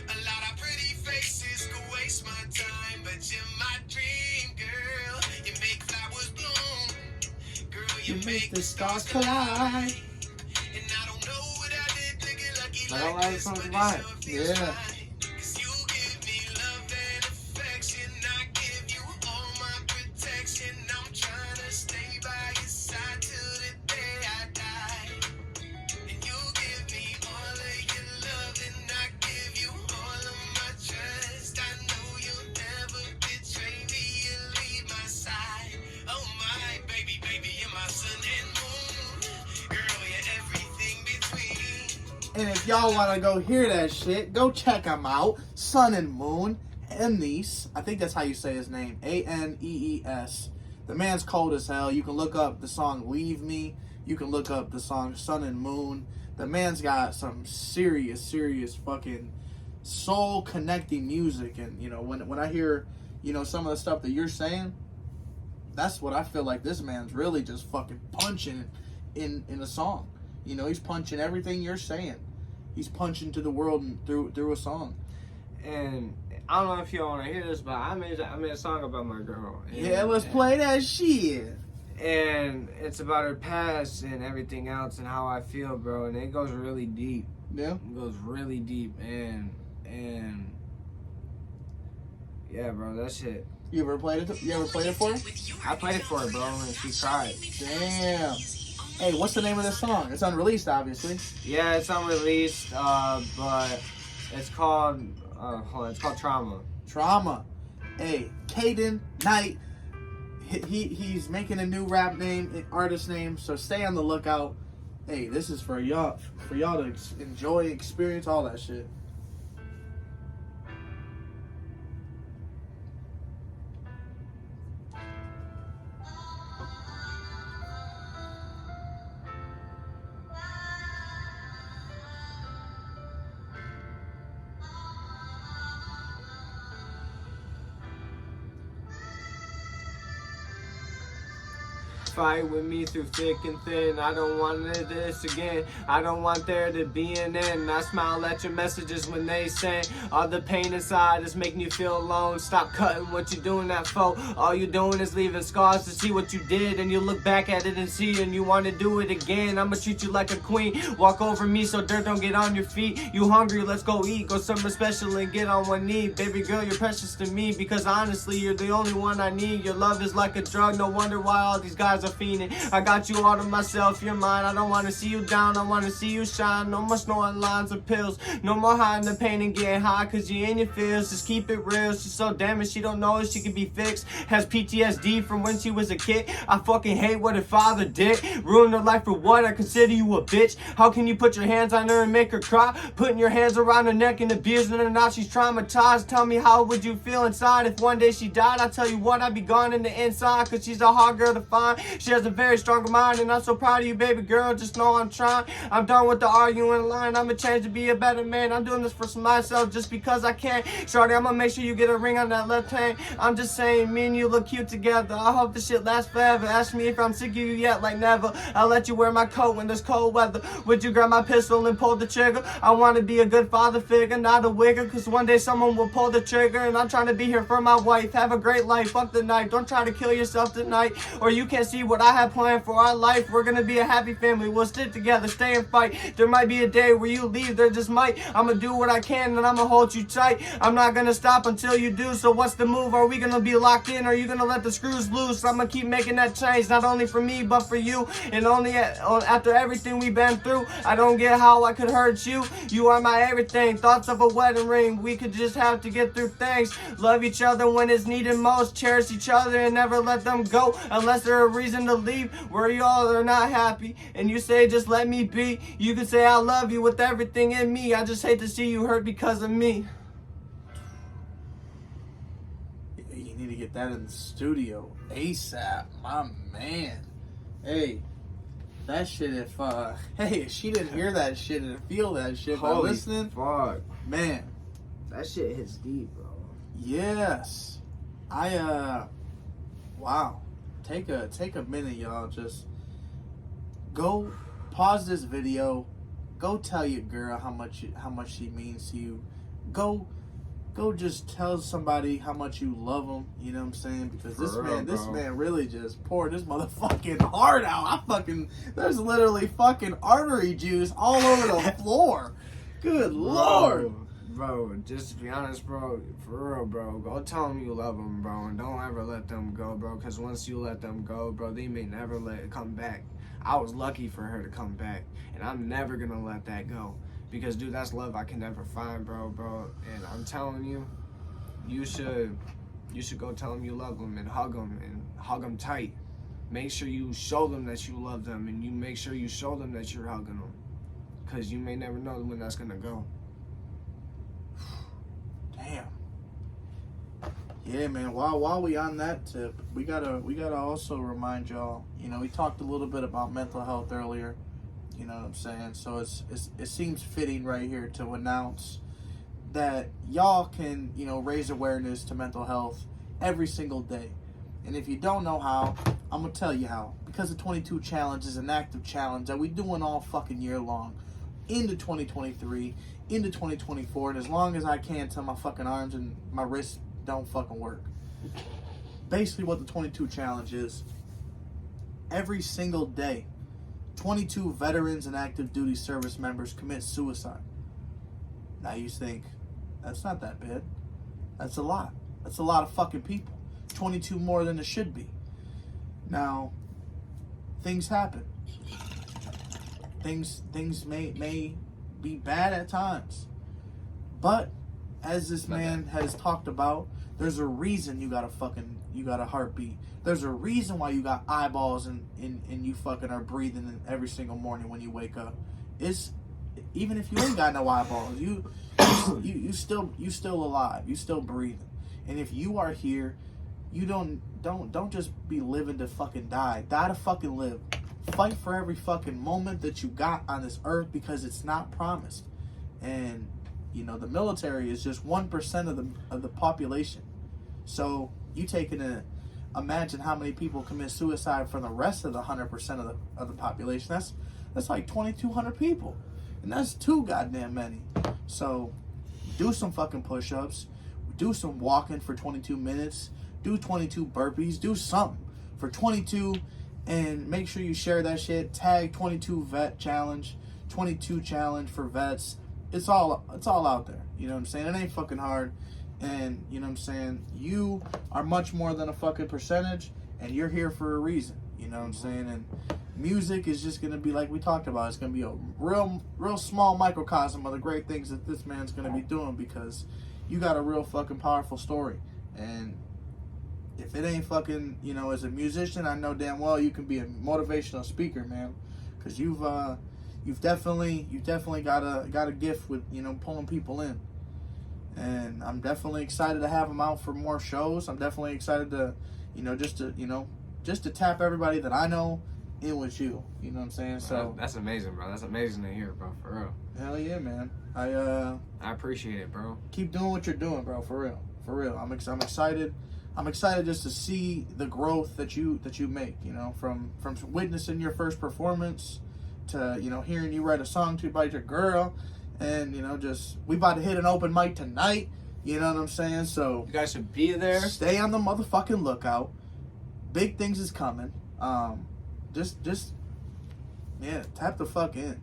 A lot of pretty faces could waste my time, but you're my dream, girl. You make flowers bloom. Girl, you make the stars collide. And I don't know what I did to get lucky like this, but it sure feels Yeah. right. 'Cause you give me love and affection. I give you all my protection. I'm trying to stay by your side till the day I die. And you give me all of your love and I give you all of my trust. I know you'll never betray me. You'll leave my side. Oh my baby, you're my sun and moon. Girl, you're everything between. And if y'all want to go hear that shit, go check him out. Sun and Moon. Anise. I think that's how you say his name. ANEES. The man's cold as hell. You can look up the song Leave Me. You can look up the song Sun and Moon. The man's got some serious fucking soul connecting music. And, you know, when I hear, you know, some of the stuff that you're saying, that's what I feel like this man's really just fucking punching in a song. You know, he's punching everything you're saying. He's punching to the world through a song. And I don't know if y'all want to hear this, but I made a song about my girl. And, Yeah, let's play that shit. And it's about her past and everything else and how I feel, bro. And it goes really deep. Yeah. It goes really deep. And yeah, bro, that shit. You ever played it? You ever played it for her? I played it for her, bro, and she cried. Damn. Hey, what's the name of this song? It's unreleased, obviously. Yeah, it's unreleased, but it's called it's called Trauma. Trauma. Hey, Kayden Knight. He's making a new rap name, artist name. So stay on the lookout. Hey, this is for y'all to enjoy, experience all that shit. Fight with me through thick and thin. I don't want this again. I don't want there to be an end. I smile at your messages when they send. All the pain inside is making you feel alone. Stop cutting what you're doing that for. All you're doing is leaving scars to see what you did. And you look back at it and see and you want to do it again. I'ma treat you like a queen. Walk over me so dirt don't get on your feet. You hungry? Let's go eat. Go somewhere special and get on one knee. Baby girl, you're precious to me because honestly, you're the only one I need. Your love is like a drug. No wonder why all these guys are fiending. I got you all to myself, you're mine. I don't want to see you down, I want to see you shine. No more snoring lines or pills. No more hiding the pain and getting high cause you in your feels. Just keep it real. She's so damaged, she don't know if she can be fixed. Has PTSD from when she was a kid. I fucking hate what her father did. Ruined her life for what? I consider you a bitch. How can you put your hands on her and make her cry? Putting your hands around her neck and abusing her, now she's traumatized. Tell me how would you feel inside if one day she died? I tell you what, I'd be gone in the inside cause she's a hard girl to find. She has a very strong mind, and I'm so proud of you, baby girl. Just know I'm trying. I'm done with the arguing line. I'ma change to be a better man. I'm doing this for myself just because I can. Shorty, I'ma make sure you get a ring on that left hand. I'm just saying, me and you look cute together. I hope this shit lasts forever. Ask me if I'm sick of you yet, like never. I'll let you wear my coat when there's cold weather. Would you grab my pistol and pull the trigger? I want to be a good father figure, not a wigger, cause one day someone will pull the trigger, and I'm trying to be here for my wife. Have a great life, fuck the knife. Don't try to kill yourself tonight, or you can't see what I have planned for our life. We're gonna be a happy family. We'll stick together, stay and fight. There might be a day where you leave, there just might. I'ma do what I can, and I'ma hold you tight. I'm not gonna stop until you do. So what's the move? Are we gonna be locked in, or are you gonna let the screws loose? I'ma keep making that change, not only for me but for you. And only after everything we've been through, I don't get how I could hurt you. You are my everything. Thoughts of a wedding ring. We could just have to get through things. Love each other when it's needed most. Cherish each other and never let them go unless there's a reason to leave where y'all are not happy. And you say just let me be. You can say I love you with everything in me. I just hate to see you hurt because of me. You need to get that in the studio ASAP, my man. Hey, that shit, if she didn't hear that shit and feel that shit by Holy listening, fuck. man. That shit hits deep, bro. Yes. Wow. Take a minute, y'all. Just go pause this video. Go tell your girl how much she means to you. Go just tell somebody how much you love them. You know what I'm saying? Because this man really just poured his motherfucking heart out. There's literally fucking artery juice all over the floor. Good Lord. Bro, just to be honest, bro, for real, bro, go tell them you love them, bro, and don't ever let them go, bro, because once you let them go, bro, they may never let it come back. I was lucky for her to come back, and I'm never going to let that go, because, dude, that's love I can never find, bro, and I'm telling you, you should go tell them you love them and hug them tight. Make sure you show them that you love them, and you make sure you show them that you're hugging them, because you may never know when that's going to go. Damn. Yeah, man. While we on that tip, we gotta also remind y'all. You know, we talked a little bit about mental health earlier. You know what I'm saying? So it seems fitting right here to announce that y'all can, you know, raise awareness to mental health every single day. And if you don't know how, I'm gonna tell you how. Because the 22 challenge is an active challenge that we doing all fucking year long, into 2023. Into 2024, and as long as I can till my fucking arms and my wrists don't fucking work. Basically what the 22 challenge is, every single day, 22 veterans and active duty service members commit suicide. Now you think, that's not that bad. That's a lot. That's a lot of fucking people. 22 more than it should be. Now, things happen. Things may be bad at times, but as this man has talked about, there's a reason you got a heartbeat. There's a reason why you got eyeballs and you fucking are breathing every single morning when you wake up. It's even if you ain't got no eyeballs, you still alive. You still breathing. And if you are here, you don't just be living to fucking die. Die to fucking live. Fight for every fucking moment that you got on this earth, because it's not promised. And you know, the military is just 1% of the population. So you take imagine how many people commit suicide from the rest of the 100% of the population. That's like 2,200 people, and that's too goddamn many. So do some fucking push-ups, do some walking for 22 minutes, do 22 burpees, do something for 22. And make sure you share that shit. Tag 22 vet challenge, 22 challenge for vets. It's all out there. You know what I'm saying? It ain't fucking hard. And you know what I'm saying? You are much more than a fucking percentage, and you're here for a reason. You know what I'm saying? And music is just gonna be like we talked about. It's gonna be a real small microcosm of the great things that this man's gonna be doing, because you got a real fucking powerful story. And if it ain't fucking, you know, as a musician, I know damn well you can be a motivational speaker, man, because you've definitely got a gift with, you know, pulling people in. And I'm definitely excited to have him out for more shows. I'm definitely excited to, you know, just to, you know, just to tap everybody that I know in with you. You know what I'm saying? So that's amazing, bro. That's amazing to hear, bro. For real. hell yeah, man. I appreciate it, bro. Keep doing what you're doing, bro. For real. For real. I'm excited. I'm excited just to see the growth that you make. You know, from witnessing your first performance to, you know, hearing you write a song to about your girl, and, you know, just we about to hit an open mic tonight. You know what I'm saying? So You guys should be there. stay on the motherfucking lookout. Big things is coming. Just yeah, tap the fuck in.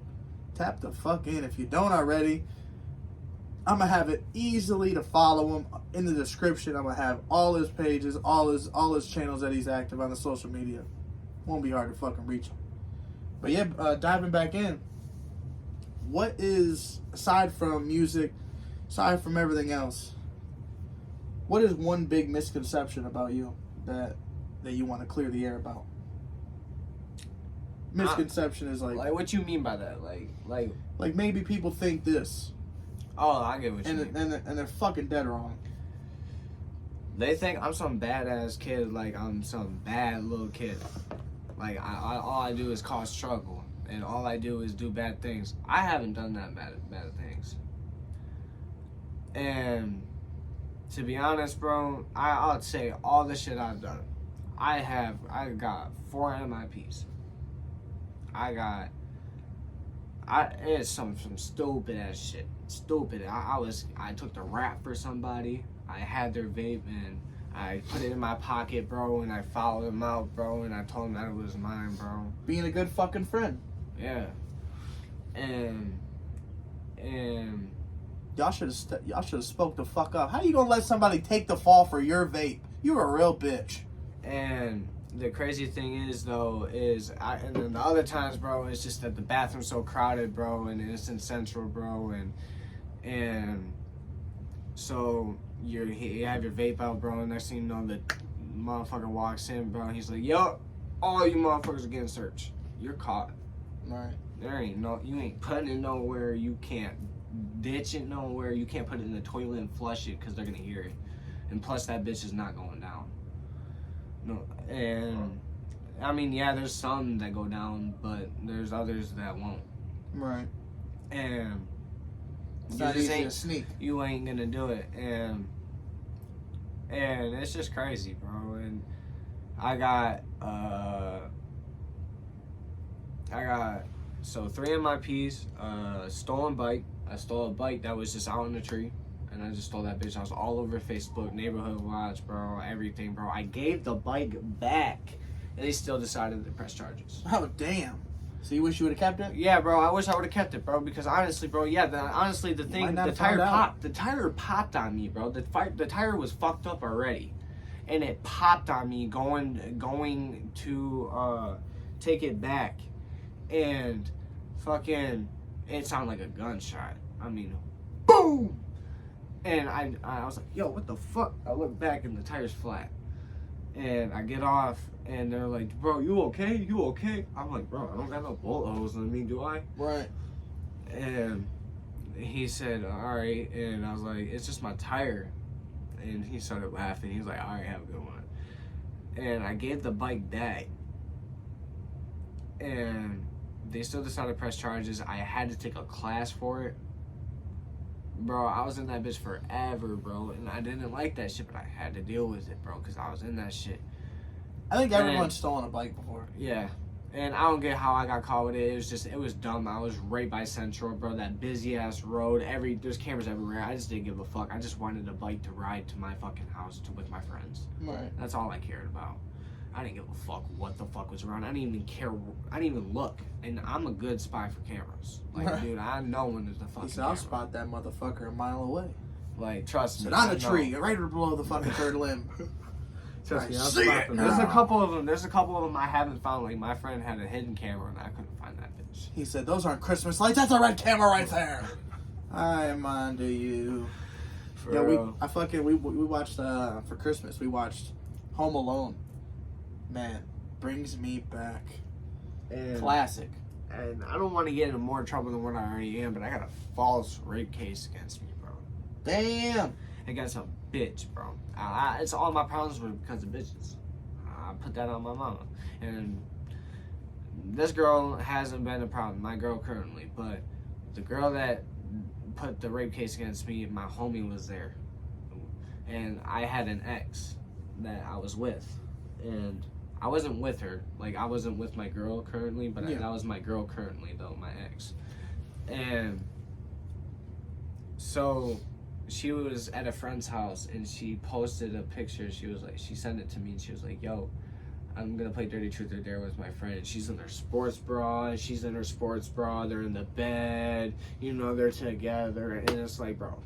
Tap the fuck in. If you don't already, I'm gonna have it easily to follow him in the description. I'm gonna have all his pages, all his channels that he's active on the social media. Won't be hard to fucking reach him. But yeah, diving back in. What is, aside from music, aside from everything else, what is one big misconception about you that you want to clear the air about? Misconception is like what you mean by that? Like maybe people think this, oh, I get what you and mean. and they're fucking dead wrong. They think I'm some badass kid, like I'm some bad little kid. Like all I do is cause trouble, and all I do is do bad things. I haven't done that bad things. And to be honest, bro, I'd say all the shit I've done. I got 4 MIPs. It's some stupid ass shit. Stupid. I took the rap for somebody. I had their vape and I put it in my pocket, bro, and I followed him out, bro, and I told him that it was mine, bro. Being a good fucking friend. Yeah. And y'all should have spoke the fuck up. How you gonna let somebody take the fall for your vape? You're a real bitch. And the crazy thing is, though, and then the other times, bro, it's just that the bathroom's so crowded, bro, and it's in Central, bro, and so you have your vape out, bro, and next thing you know, the motherfucker walks in, bro, and he's like, yo, all you motherfuckers are getting searched. You're caught. Right. You ain't putting it nowhere, you can't ditch it nowhere, you can't put it in the toilet and flush it, because they're gonna hear it. And plus, that bitch is not going down. No, and I mean, yeah, there's some that go down, but there's others that won't. Right. And it's not easy to sneak. You ain't gonna do it, and it's just crazy, bro. And I got so 3 MIPs, stolen bike. I stole a bike that was just out in the tree. And I just stole that bitch. I was all over Facebook, neighborhood watch, bro, everything, bro. I gave the bike back, and they still decided to press charges. Oh, damn. So you wish you would have kept it? Yeah, bro, I wish I would have kept it, bro, because honestly, bro, the tire popped on me, bro. The tire was fucked up already, and it popped on me going to take it back, and fucking, it sounded like a gunshot. I mean, boom! And I was like, yo, what the fuck? I look back and the tire's flat. And I get off and they're like, bro, you okay? You okay? I'm like, bro, I don't got no bullet holes in me, do I? Right. And he said, all right. And I was like, it's just my tire. And he started laughing. He was like, all right, have a good one. And I gave the bike back. And they still decided to press charges. I had to take a class for it. Bro, I was in that bitch forever, bro, and I didn't like that shit, but I had to deal with it, bro, because I was in that shit. I think everyone's stolen a bike before. Yeah, and I don't get how I got caught with it. It was dumb. I was right by Central, bro, that busy-ass road. There's cameras everywhere. I just didn't give a fuck. I just wanted a bike to ride to my fucking house with my friends. Right. That's all I cared about. I didn't give a fuck what the fuck was around. I didn't even care. I didn't even look. And I'm a good spy for cameras. Like, right. Dude, I know when there's a fucking He said, I'll camera. spot that motherfucker a mile away. Like, trust me. Sit on the tree, right below the fucking third limb. Trust me, I'll see spot it them. now. There's a couple of them I haven't found. Like, my friend had a hidden camera and I couldn't find that bitch. He said, those aren't Christmas lights, that's a red camera right there. I'm onto you. For Yeah, real. we watched, for Christmas, we watched Home Alone. Man, brings me back. And, Classic. and I don't want to get into more trouble than what I already am, but I got a false rape case against me, bro. Damn. Against a bitch, bro. It's all my problems were because of bitches. I put that on my mama. And this girl hasn't been a problem, my girl currently, but the girl that put the rape case against me, my homie was there. And I had an ex that I was with. And I wasn't with her. Like, I wasn't with my girl currently, but Yeah. that was my girl currently, though, my ex. And so she was at a friend's house, and she posted a picture. She was like, she sent it to me, and she was like, yo, I'm gonna play Dirty Truth or Dare with my friend. She's in her sports bra, she's in her sports bra, they're in the bed, you know, they're together, and it's like, bro,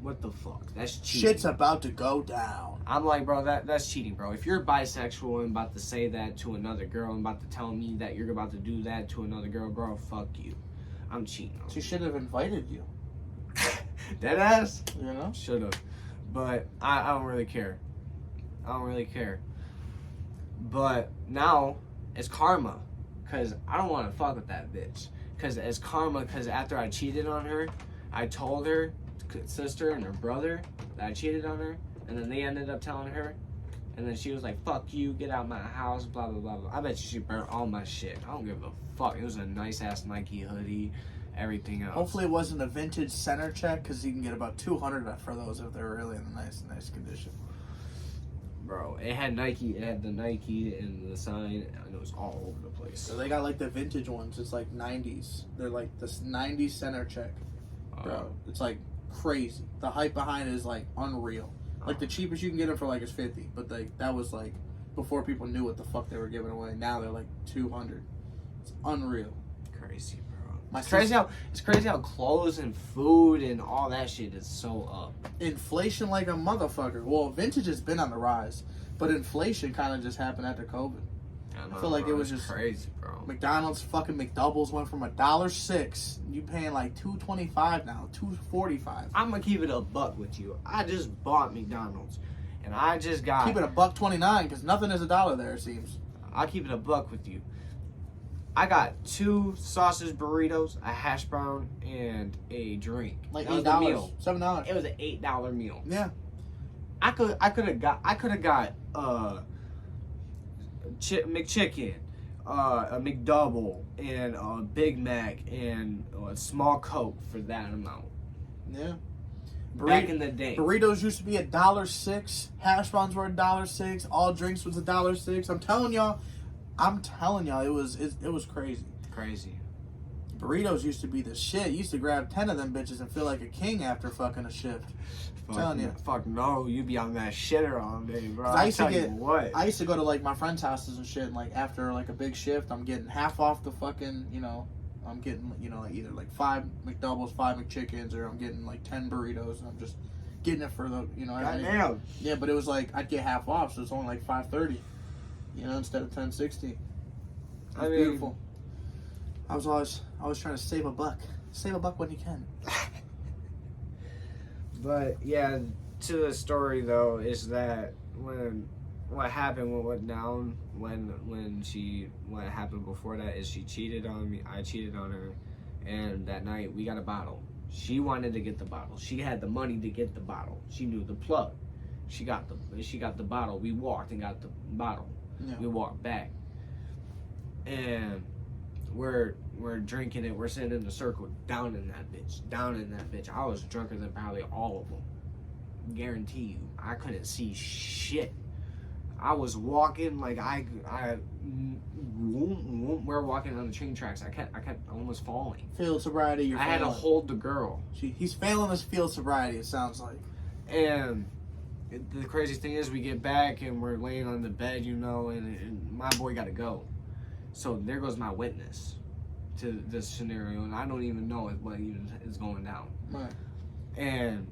what the fuck? That's cheating. Shit's about to go down. I'm like, bro, that's cheating, bro. If you're bisexual and about to say that to another girl and about to tell me that you're about to do that to another girl, bro, fuck you. I'm cheating. She should have invited you. Dead ass? You know? Should have. But I don't really care. I don't really care. But now it's karma. Because I don't want to fuck with that bitch. Because it's karma. Because after I cheated on her, I told her sister and her brother that I cheated on her. And then they ended up telling her. And then she was like, fuck you, get out my house, blah, blah, blah, blah. I bet you she burnt all my shit. I don't give a fuck. It was a nice-ass Nike hoodie, everything else. Hopefully it wasn't a vintage center check, because you can get about $200 for those if they're really in nice condition. Bro, it had Nike, it had the Nike and the sign, and it was all over the place. So they got like the vintage ones. It's like 90s. They're like this 90s center check. Bro, it's like crazy. The hype behind it is like unreal. Like the cheapest you can get them for like is 50, but like that was like before people knew what the fuck they were giving away. Now they're like 200. It's unreal. Crazy, bro. My It's crazy how clothes and food and all that shit is so up. Inflation like a motherfucker. Well, vintage has been on the rise, but inflation kind of just happened after COVID. I feel like it was just crazy, bro. McDonald's fucking McDoubles went from $1.06. You paying like $2.25 now, $2.45. I'm gonna keep it a buck with you. I just bought McDonald's, and I just got. Keep it $1.29 because nothing is $1 there. It seems. I'll keep it a buck with you. I got 2 sausage burritos, a hash brown, and a drink. Like That was the meal. $8, $7. It was an $8 meal. Yeah. I could have got McChicken, a McDouble, and a Big Mac, and a small Coke for that amount. Yeah. Back in the day. Burritos used to be $1.06. Hash browns were $1.06. All drinks was $1.06. I'm telling y'all, it was crazy. Crazy. Burritos used to be the shit. You used to grab 10 of them bitches and feel like a king after fucking a shift. Telling you. Fuck no, you be on that shitter all day, bro. I used to go to like my friends' houses and shit, and like after like a big shift, I'm getting half off the fucking, I'm getting, like either like 5 McDoubles, 5 McChickens, or I'm getting like 10 burritos, and I'm just getting it for the, Goddamn. Yeah, but it was like I'd get half off, so it's only like $5.30, instead of $10.60. It was beautiful. I was always trying to save a buck. Save a buck when you can. But yeah, to the story though is that what happened, what went down what happened before that is she cheated on me. I cheated on her, and that night we got a bottle. She wanted to get the bottle. She had the money to get the bottle. She knew the plug. She got the bottle. We walked and got the bottle. Yeah. We walked back, and we're drinking it. We're sitting in the circle, down in that bitch. I was drunker than probably all of them. Guarantee you, I couldn't see shit. I was walking like we're walking on the train tracks. I kept almost falling. Field sobriety. I had to hold the girl. He's failing his field sobriety. It sounds like. And the crazy thing is, we get back and we're laying on the bed, and my boy got to go. So there goes my witness to this scenario, and I don't even know what even is going down. Right. And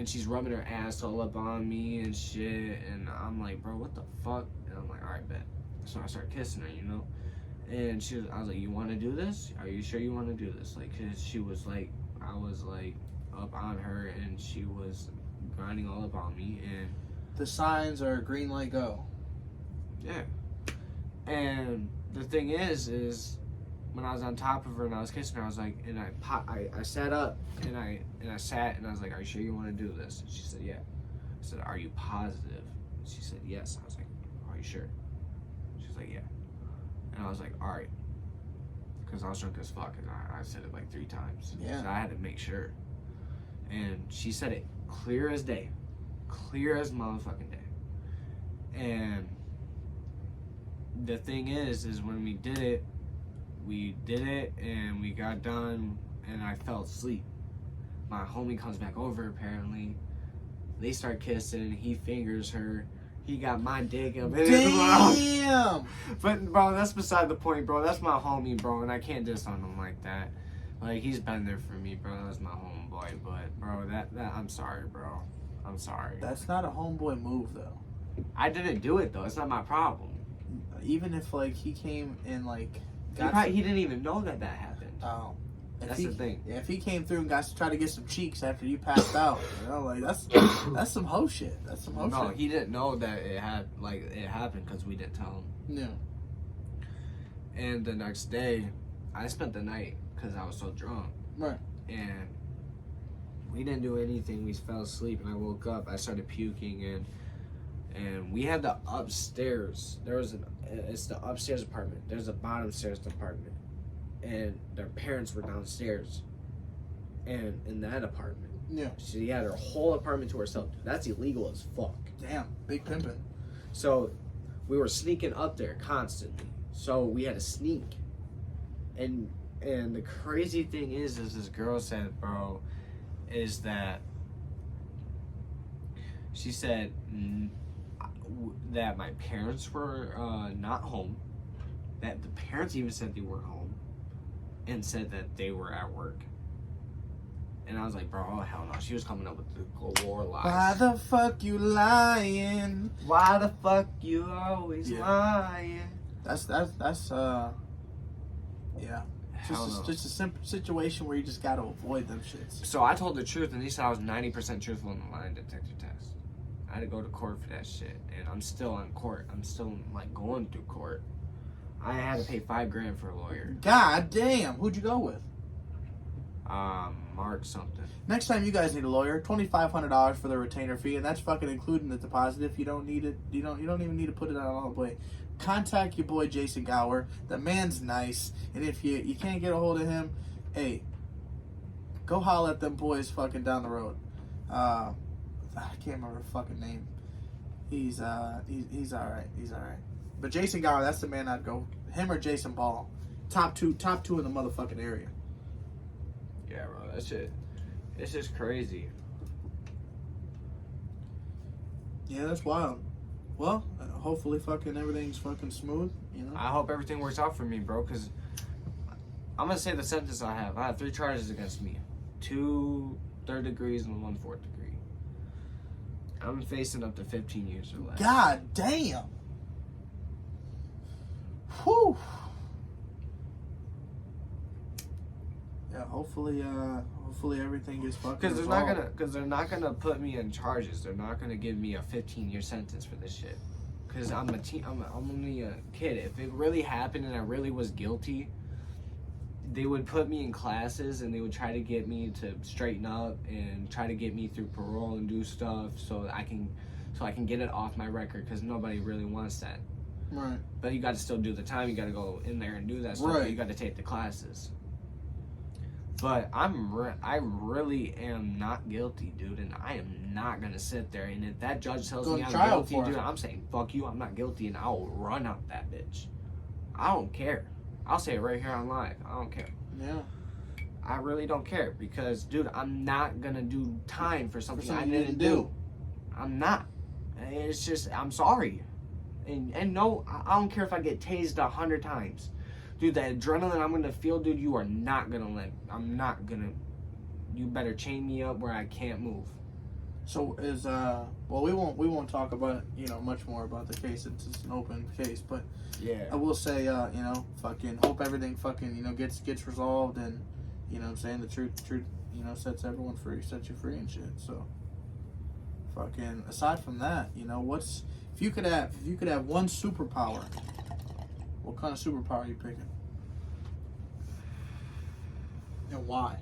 she's rubbing her ass all up on me and shit, and I'm like, bro, what the fuck? And I'm like, all right, bet. So I start kissing her, and I was like, you want to do this? Are you sure you want to do this? Like, cause she was like, I was like up on her, and she was grinding all up on me, and the signs are green light go. Yeah. And the thing is when I was on top of her and I was kissing her, I was like, and I sat up and I sat and I was like, are you sure you want to do this? And she said, yeah. I said, are you positive? And she said, yes. I was like, are you sure? like, yeah. And I was like, all right. Because I was drunk as fuck, and I said it like 3 times. Yeah. So I had to make sure. And she said it clear as day. Clear as motherfucking day. And the thing is when we did it, and we got done, and I fell asleep. My homie comes back over, apparently. They start kissing. He fingers her. He got my dick up in his mouth. Damn! But, bro, that's beside the point, bro. That's my homie, bro, and I can't diss on him like that. Like, he's been there for me, bro. That's my homeboy. But, bro, that I'm sorry, bro. I'm sorry. That's not a homeboy move, though. I didn't do it, though. It's not my problem. Even if, like, he came and, like... He didn't even know that happened. Oh. That's the thing. Yeah, if he came through and got to try to get some cheeks after you passed out, you know, like, that's some hoe shit. That's some hoe shit. No, he didn't know that it happened because we didn't tell him. Yeah. And the next day, I spent the night because I was so drunk. Right. And we didn't do anything. We fell asleep, and I woke up. I started puking, and we had the upstairs. It's the upstairs apartment. There's a bottom stairs apartment, and their parents were downstairs, and in that apartment. Yeah. She had her whole apartment to herself. That's illegal as fuck. Damn, big pimpin'. So we were sneaking up there constantly. So we had to sneak. And the crazy thing is this girl said, bro, is that she said that my parents were not home. That the parents even said they weren't home. And said that they were at work. And I was like, bro, oh hell no. She was coming up with the war lies. Why the fuck you lying? Why the fuck you always lying? That's yeah. Just a simple situation where you just gotta avoid them shits. So I told the truth, and he said I was 90% truthful in the lie detector test. I had to go to court for that shit, and I'm still on court. I'm still like going through court. I had to pay $5,000 for a lawyer. God damn, who'd you go with? Mark something. Next time you guys need a lawyer, $2,500 for the retainer fee, and that's fucking including the deposit. If you don't need it, you don't even need to put it out all the way. Contact your boy Jason Gower. The man's nice, and if you can't get a hold of him, hey, go holler at them boys fucking down the road. I can't remember the fucking name. He's all right. He's all right. But Jason Gower, that's the man I'd go. Him or Jason Ball, top two in the motherfucking area. Yeah, bro, that shit. It's just crazy. Yeah, that's wild. Well, hopefully fucking everything's fucking smooth, you know? I hope everything works out for me, bro, because I'm going to say the sentence I have. I have 3 charges against me. 2 third degrees and 1 fourth degree. I'm facing up to 15 years or less. God damn. Whew. Yeah, hopefully everything gets fucking Because resolved. they're not gonna put me in charges. They're not gonna give me a 15-year sentence for this shit. Because I'm only a kid. If it really happened and I really was guilty, they would put me in classes and they would try to get me to straighten up and try to get me through parole and do stuff so I can get it off my record. Because nobody really wants that. Right. But you got to still do the time. You got to go in there and do that stuff. Right. But you got to take the classes. But I really am not guilty, dude, and I am not gonna sit there. And if that judge tells me I'm guilty, dude, I'm saying fuck you. I'm not guilty, and I'll run out that bitch. I don't care. I'll say it right here on live. I don't care. Yeah. I really don't care because, dude, I'm not gonna do time for something I you didn't do. I'm not. It's just I'm sorry, and no, I don't care if I get tased 100 times. Dude, the adrenaline I'm gonna feel, dude, you are not gonna you better chain me up where I can't move. So well, we won't talk about, much more about the case. It's just an open case, but yeah, I will say, fucking hope everything fucking, gets resolved, and, I'm saying the truth, sets everyone free, sets you free and shit. So fucking aside from that, if you could have one superpower, what kind of superpower are you picking? And why?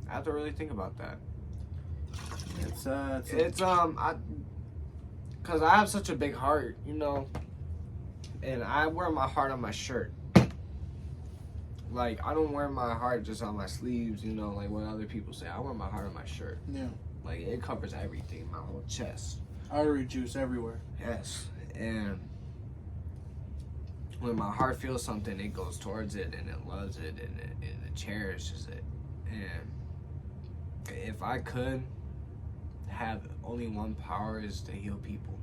I have to really think about that. Cause I have such a big heart, you know, and I wear my heart on my shirt. Like, I don't wear my heart just on my sleeves, you know, like what other people say. I wear my heart on my shirt. Yeah. Like, it covers everything, my whole chest. Artery juice everywhere. Yes. And when my heart feels something, it goes towards it, and it loves it, and it cherishes it. And if I could have only one power, is to heal people.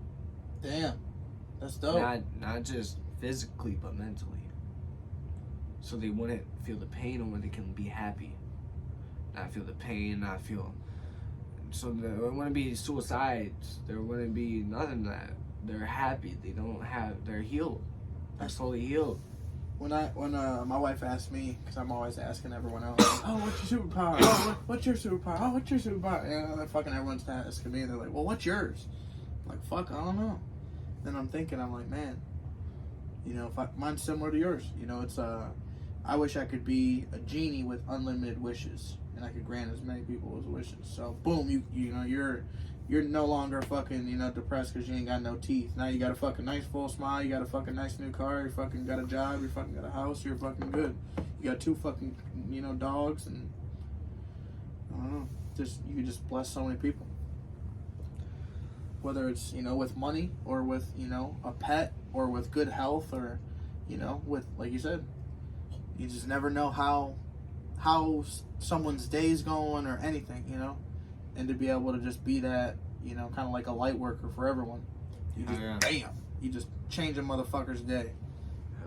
Damn. That's dope. Not just physically, but mentally. So they wouldn't feel the pain, or when they can be happy. Not feel the pain, not feel. So there wouldn't be suicides. There wouldn't be nothing that. They're happy. They're healed. They're slowly healed. When my wife asked me, because I'm always asking everyone else, oh, what's your superpower? Oh, what's your superpower? Oh, what's your superpower? And then fucking everyone's asking me, they're like, well, what's yours? I'm like, fuck, I don't know. Then I'm thinking, I'm like, man, you know, mine's similar to yours. You know, it's I wish I could be a genie with unlimited wishes, and I could grant as many people as wishes. So boom, you know you're no longer fucking, you know, depressed because you ain't got no teeth. Now you got a fucking nice full smile, you got a fucking nice new car, you fucking got a job, you fucking got a house, you're fucking good. You got 2 fucking, you know, dogs, and I don't know, you can just bless so many people. Whether it's, you know, with money, or with, you know, a pet, or with good health, or, you know, with, like you said, you just never know how someone's day's going or anything, you know, and to be able to just be that, you know, kind of like a light worker for everyone. You just, bam, you just change a motherfucker's day.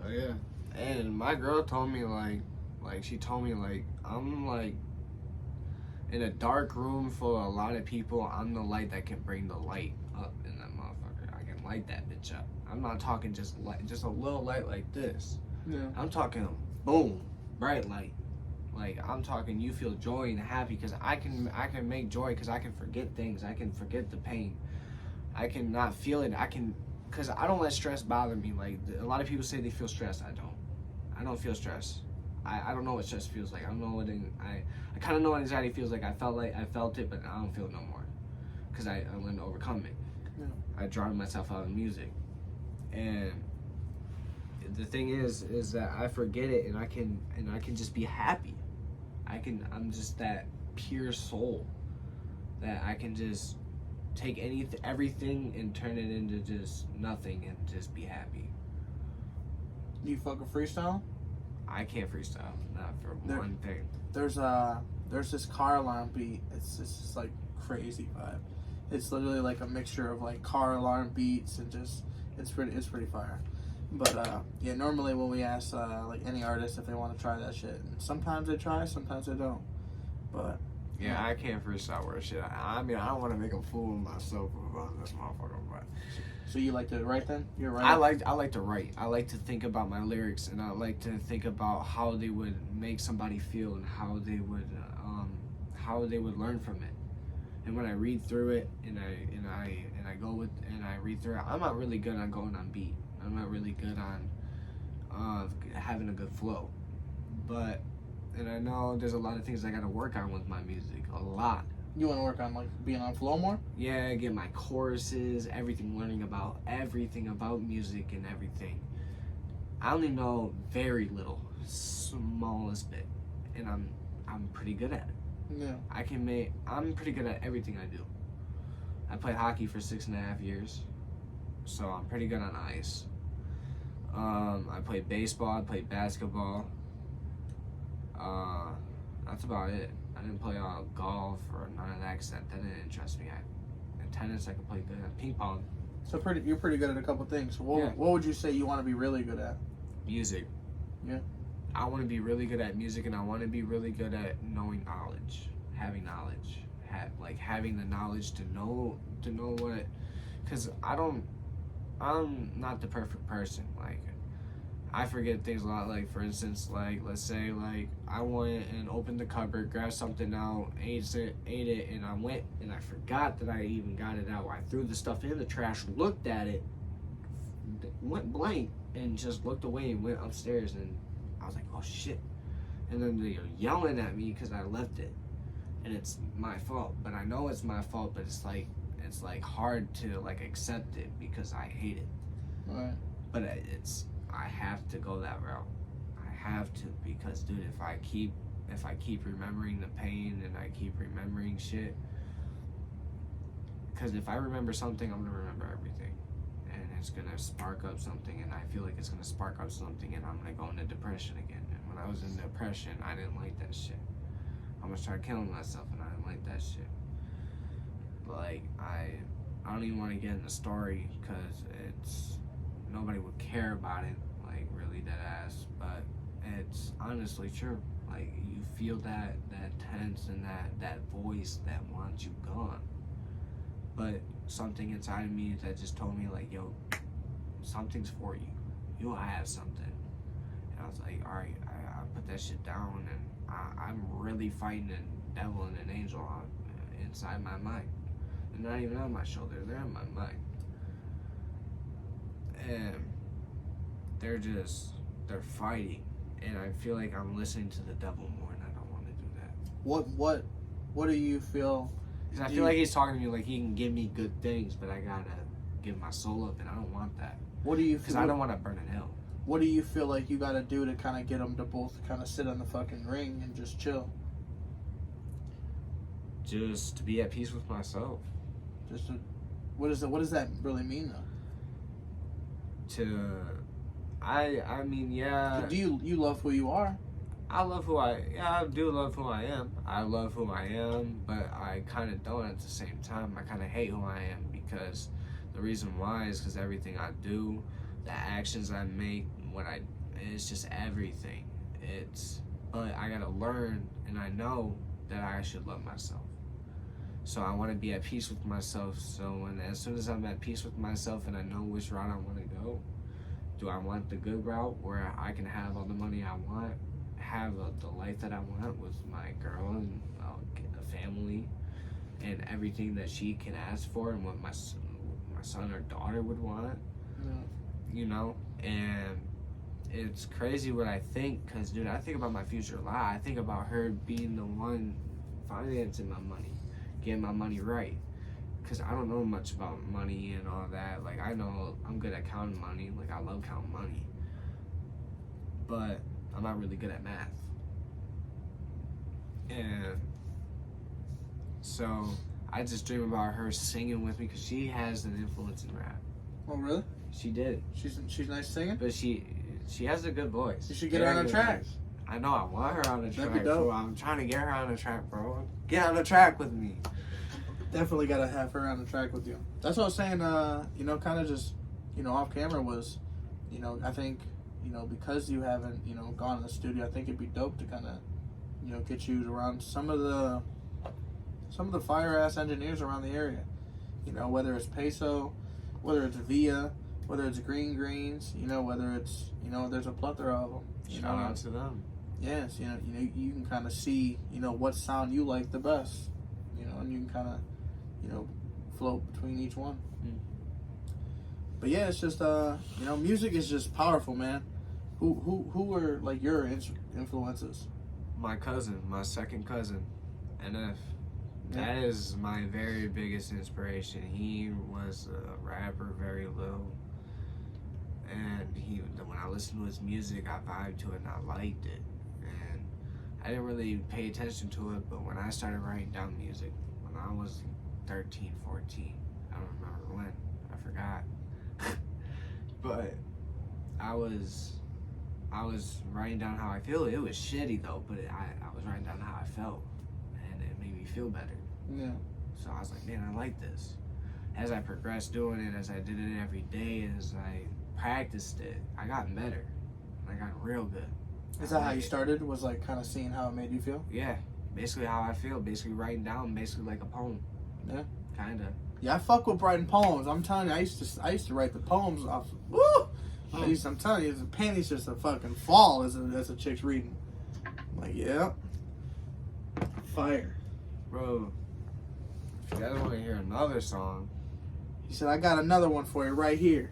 Hell yeah. And my girl told me, like she told me, like, I'm, like, in a dark room full of a lot of people, I'm the light that can bring the light up in that motherfucker. I can light that bitch up. I'm not talking just a little light like this. Yeah. I'm talking boom, bright light. Like, I'm talking you feel joy and happy, because I can make joy, because I can forget things. I can forget the pain. I can not feel it. Because I don't let stress bother me. Like, a lot of people say they feel stressed. I don't feel stress. I don't know what stress feels like. I don't know what I kind of know what anxiety feels like. I felt it, but I don't feel it no more, because I learned to overcome it. Yeah. I drown myself out in music, and the thing is that I forget it, and I can just be happy. I'm just that pure soul that I can just take everything and turn it into just nothing and just be happy. You fucking freestyle? I can't freestyle, not for one thing. There's this car alarm beat. It's just like crazy vibe. It's literally like a mixture of like car alarm beats and just it's pretty fire. But yeah, normally when we ask like any artist if they want to try that shit, sometimes they try, sometimes they don't. But yeah, I can't freestyle word shit. I mean, I don't want to make a fool of myself about this motherfucker, but. So you like to write then? You're right. I like to write. I like to think about my lyrics, and I like to think about how they would make somebody feel, and how they would learn from it. And when I read through it, and I read through it, I'm not really good on going on beat. I'm not really good on having a good flow. And I know there's a lot of things I gotta work on with my music. A lot. You want to work on like being on flow more? Yeah, get my choruses, everything, learning about everything about music and everything. I only know very little, smallest bit, and I'm pretty good at it. Yeah. I'm pretty good at everything I do. I played hockey for 6.5 years, so I'm pretty good on ice. I played baseball, I played basketball. That's about it. I didn't play golf or none of that, because that didn't interest me. In tennis, I could play good at ping pong. So you're pretty good at a couple things. What would you say you want to be really good at? Music. Yeah. I want to be really good at music, and I want to be really good at knowing knowledge, having knowledge, having the knowledge to know what, because I'm not the perfect person. Like, I forget things a lot. Like, for instance, like, let's say, like, I went and opened the cupboard, grabbed something out, ate it, and I went and I forgot that I even got it out. I threw the stuff in the trash, looked at it, went blank, and just looked away and went upstairs, and I was like, oh shit. And then they're yelling at me because I left it, and it's my fault. But I know it's my fault, but it's like, it's like hard to like accept it because I hate it. Right. But I have to go that route. I have to, because dude, if I keep remembering the pain and I keep remembering shit, because if I remember something, I'm gonna remember everything, and it's gonna spark up something, and I feel like it's gonna spark up something, and I'm gonna go into depression again. And when I was in depression, I didn't like that shit. I almost tried killing myself, and I didn't like that shit. Like I don't even want to get in the story because it's nobody would care about it, like really dead ass. But it's honestly true. Like you feel that tense and that voice that wants you gone. But something inside of me that just told me like, yo, something's for you. You'll have something. And I was like, all right, I put that shit down, and I'm really fighting a devil and an angel inside my mind. They're not even on my shoulder, they're in my mind. And they're fighting. And I feel like I'm listening to the devil more, and I don't want to do that. What do you feel? Because I feel like he's talking to me like he can give me good things, but I gotta give my soul up, and I don't want that. What do you? Because I don't want to burn in hell. What do you feel like you gotta do to kind of get them to both kind of sit on the fucking ring and just chill? Just to be at peace with myself. What does that really mean though? I mean, yeah. Do you love who you are? I do love who I am. I love who I am, but I kind of don't at the same time. I kind of hate who I am, because the reason why is because everything I do, the actions I make, it's just everything. But I gotta learn, and I know that I should love myself. So I want to be at peace with myself. So as soon as I'm at peace with myself and I know which route I want to go, do I want the good route where I can have all the money I want, have the life that I want with my girl and a family and everything that she can ask for and what my son or daughter would want, you know? And it's crazy what I think, because, dude, I think about my future a lot. I think about her being the one financing my money, getting my money right. Because I don't know much about money and all that. Like, I know I'm good at counting money. Like, I love counting money. But I'm not really good at math. And so I just dream about her singing with me, because she has an influence in rap. Oh, really? She did. She's nice singing? But she has a good voice. You should get her on a track. Voice. I know, I want her on the track. That'd be dope. Bro. I'm trying to get her on the track, bro. Get on the track with me. Definitely gotta have her on the track with you. That's what I was saying, kind of just, off camera was, I think, because you haven't, gone in the studio, I think it'd be dope to kind of, get you around some of the fire-ass engineers around the area. Whether it's Peso, whether it's Via, whether it's Green Greens, whether it's, there's a plethora of them. Shout out to them. Yes, you can kind of see, what sound you like the best, and you can kind of, float between each one. But yeah, it's just, music is just powerful, man. Who are like your influences? My cousin, my second cousin, NF. Yeah. That is my very biggest inspiration. He was a rapper very little. And when I listened to his music, I vibed to it and I liked it. And I didn't really pay attention to it, but when I started writing down music, when I was 13, 14, I don't remember when, I forgot. But I was writing down how I feel. It was shitty though, but I was writing down how I felt, and it made me feel better. Yeah. So I was like, man, I like this. As I progressed doing it, as I did it every day, as I practiced it, I got better. I got real good. Is that how you started? Was like kind of seeing how it made you feel? Yeah, basically how I feel. Basically writing down, basically like a poem. Yeah. Kinda. Yeah, I fuck with writing poems. I'm telling you, I used to write the poems off. Woo! I'm telling you, the panties just a fucking fall as a chick's reading. I'm like, yeah. Fire. Bro, if you guys want to hear another song, He said, I got another one for you right here.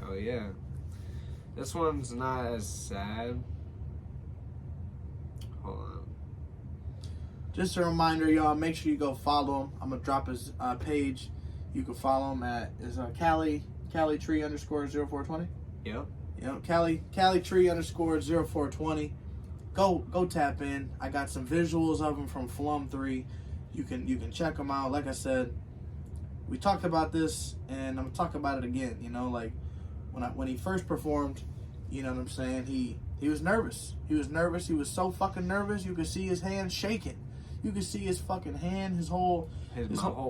hell yeah. This one's not as sad. Hold on. Just a reminder, y'all, make sure you go follow him. I'm going to drop his page. You can follow him at Cali Tree _0420. Yep. Cali Tree _0420. Go tap in. I got some visuals of him from Flum 3. You can check him out. Like I said, we talked about this, and I'm gonna talk about it again. You know, like when he first performed, you know what I'm saying? He was nervous. He was nervous. He was so fucking nervous. You could see his hand shaking. You could see his fucking hand, his whole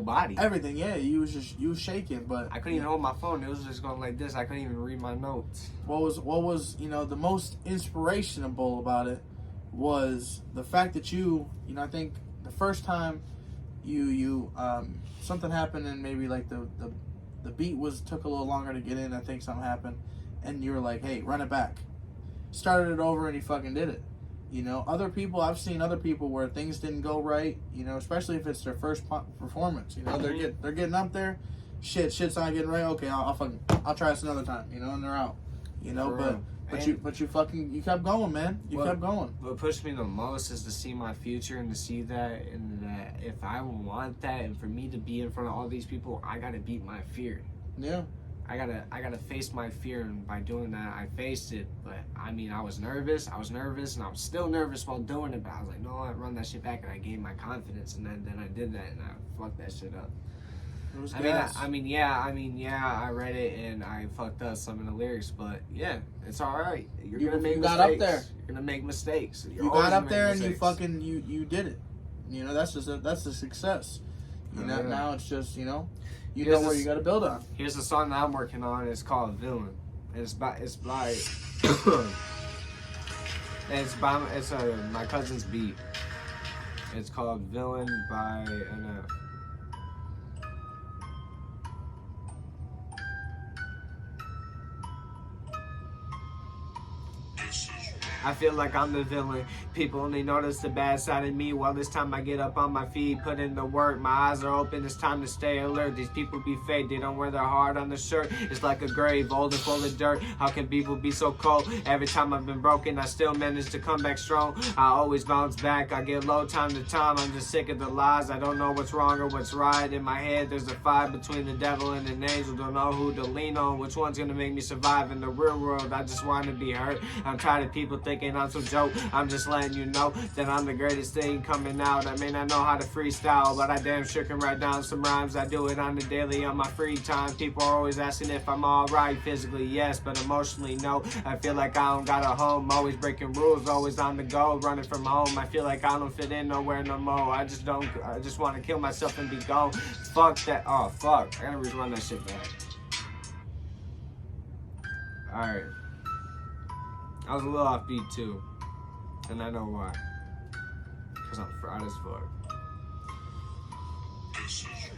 body, everything. Yeah, you was shaking. But I couldn't even hold my phone. It was just going like this. I couldn't even read my notes. What was the most inspirational about it was the fact that I think the first time you something happened, and maybe like the beat took a little longer to get in. I think something happened, and you were like, hey, run it back. Started it over, and he fucking did it. You know, I've seen other people where things didn't go right, you know, especially if it's their first performance. You know, they're getting up there, shit's not getting right. Okay, I'll try this another time. You know, and they're out. You know, but you kept going, man. You kept going. What pushed me the most is to see my future and to see that, and that if I want that, and for me to be in front of all these people, I gotta beat my fear. Yeah. I gotta face my fear, and by doing that, I faced it. But I mean, I was nervous, and I was still nervous while doing it. But I was like, no, I run that shit back, and I gained my confidence, and then I did that, and I fucked that shit up. It was I mean, I read it and I fucked up some of the lyrics, but yeah, it's all right. You're gonna make mistakes. Got up there. You're gonna make mistakes. You got up there and you did it. You know, that's a success. You know, now it's just, you know where you got to build on. Here's the song that I'm working on. It's called Villain. It's by my cousin's beat. It's called Villain by NF. I feel like I'm the villain. People only notice the bad side of me. Well, this time I get up on my feet, put in the work. My eyes are open, it's time to stay alert. These people be fake, they don't wear their heart on the shirt. It's like a grave, old and full of dirt. How can people be so cold? Every time I've been broken, I still manage to come back strong. I always bounce back, I get low time to time. I'm just sick of the lies, I don't know what's wrong or what's right. In my head, there's a fight between the devil and an angel. Don't know who to lean on, which one's gonna make me survive in the real world. I just want to be hurt. I'm tired of people thinking I'm some joke. I'm just letting you know that I'm the greatest thing coming out. I may not know how to freestyle, but I damn sure can write down some rhymes. I do it on the daily on my free time. People are always asking if I'm alright. Physically, yes, but emotionally, no. I feel like I don't got a home. Always breaking rules, always on the go, running from home. I feel like I don't fit in nowhere no more. I just want to kill myself and be gone. Fuck that. Oh, fuck. I gotta rerun that shit back. Alright. I was a little off beat too, and I know why. Cause I'm fried as fuck.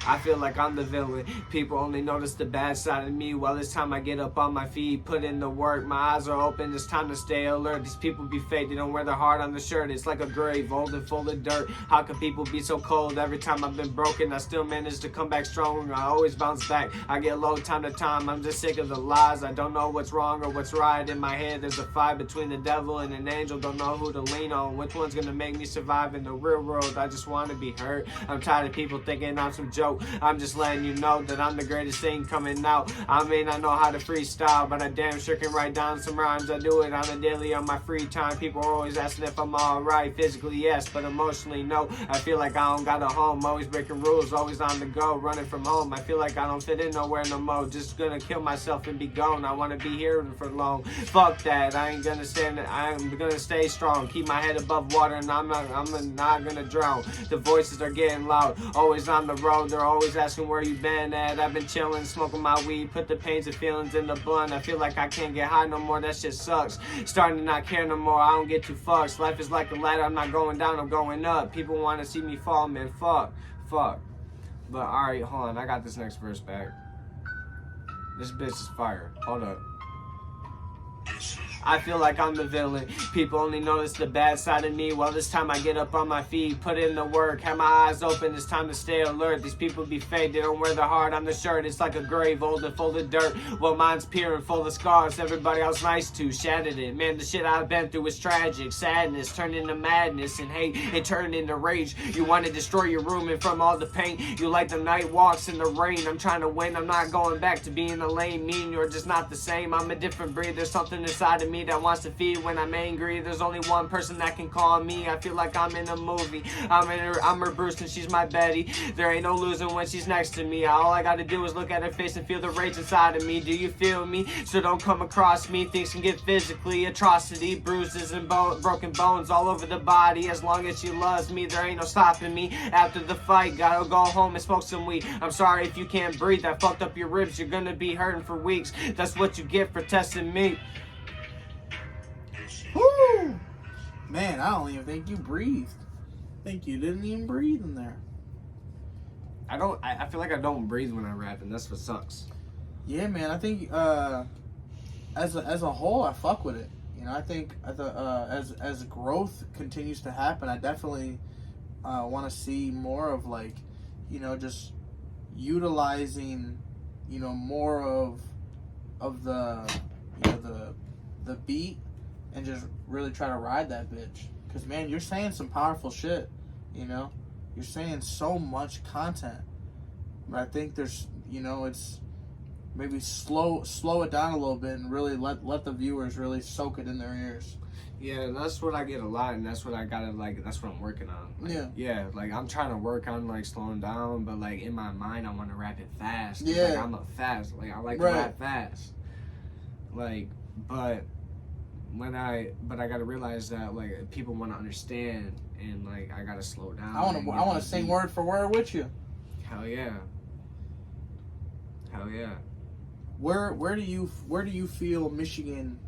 I feel like I'm the villain. People only notice the bad side of me. Well, it's time I get up on my feet, put in the work. My eyes are open, it's time to stay alert. These people be fake, they don't wear their heart on the shirt. It's like a grave, old and full of dirt. How can people be so cold? Every time I've been broken, I still manage to come back strong. I always bounce back, I get low time to time. I'm just sick of the lies, I don't know what's wrong or what's right. In my head, there's a fight between the devil and an angel. Don't know who to lean on, which one's gonna make me survive in the real world. I just want to be hurt. I'm tired of people thinking I'm some joke. I'm just letting you know that I'm the greatest thing coming out. I may not know how to freestyle, but I damn sure can write down some rhymes. I do it on a daily on my free time. People are always asking if I'm alright. Physically, yes, but emotionally, no. I feel like I don't got a home. Always breaking rules, always on the go, running from home. I feel like I don't fit in nowhere no more. Just gonna kill myself and be gone. I wanna be here for long. Fuck that. I ain't gonna stand. I'm gonna stay strong. Keep my head above water, and I'm not gonna drown. The voices are getting loud. Always on the road. They're always asking where you been at. I've been chilling, smoking my weed, put the pains and feelings in the blunt. I feel like I can't get high no more, that shit sucks. Starting to not care no more, I don't get too fucks. Life is like a ladder, I'm not going down, I'm going up. People want to see me fall, man, fuck. But alright, hold on, I got this next verse back. This bitch is fire, hold up. I feel like I'm the villain. People only notice the bad side of me. Well, this time I get up on my feet, put in the work, have my eyes open. It's time to stay alert. These people be fake, they don't wear their heart on the shirt. It's like a grave, old and full of dirt. Well, mine's pure and full of scars. Everybody else nice to shattered it. Man, the shit I've been through is tragic. Sadness turned into madness, and hate, it turned into rage. You want to destroy your room, and from all the pain, you like the night walks in the rain. I'm trying to win, I'm not going back to being a lame. Mean, you're just not the same. I'm a different breed. There's something inside of me that wants to feed when I'm angry. There's only one person that can call me. I feel like I'm in a movie. I'm her Bruce and she's my Betty. There ain't no losing when she's next to me. All I gotta do is look at her face and feel the rage inside of me. Do you feel me? So don't come across me. Things can get physically atrocity, bruises and broken bones all over the body. As long as she loves me, there ain't no stopping me. After the fight, gotta go home and smoke some weed. I'm sorry if you can't breathe. I fucked up your ribs. You're gonna be hurting for weeks. That's what you get for testing me. Woo! Man, I don't even think you breathed. I think you didn't even breathe in there. I feel like I don't breathe when I rap, and that's what sucks. Yeah, man. I think as a whole, I fuck with it. You know, I think as growth continues to happen, I definitely want to see more of, like, you know, just utilizing, you know, more of the, you know, the beat, and just really try to ride that bitch. Cause man, you're saying some powerful shit. You know, you're saying so much content. But I think there's, you know, it's maybe slow it down a little bit and really let the viewers really soak it in their ears. Yeah, that's what I get a lot, and that's what I gotta, like, that's what I'm working on. Like, yeah, like, I'm trying to work on, like, slowing down, but, like, in my mind, I want to rap it fast. Yeah. Like, I'm a fast, like, I like to rap fast. Like, but I gotta realize that, like, people want to understand, and, like, I gotta slow down. I want to sing word for word with you. Hell yeah. Hell yeah. Where do you feel Michigan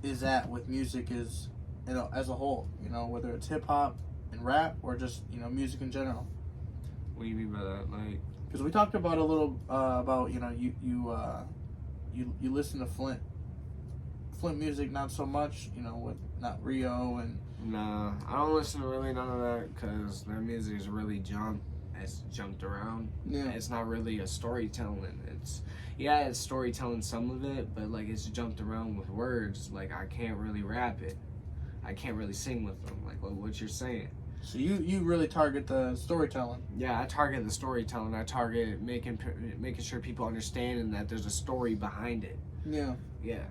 is at with music as, you know, as a whole? You know, whether it's hip hop and rap or just, you know, music in general. What do you mean by that? Like, because we talked about a little about, you know, you listen to Flint music, not so much, you know, with not Rio and. Nah, I don't listen to really none of that because their music is really it's jumped around. Yeah. It's not really a storytelling. It's storytelling some of it, but, like, it's jumped around with words. Like, I can't really rap it. I can't really sing with them. Like, what you're saying. So you really target the storytelling. Yeah, I target the storytelling. I target making sure people understand and that there's a story behind it. Yeah. Yeah.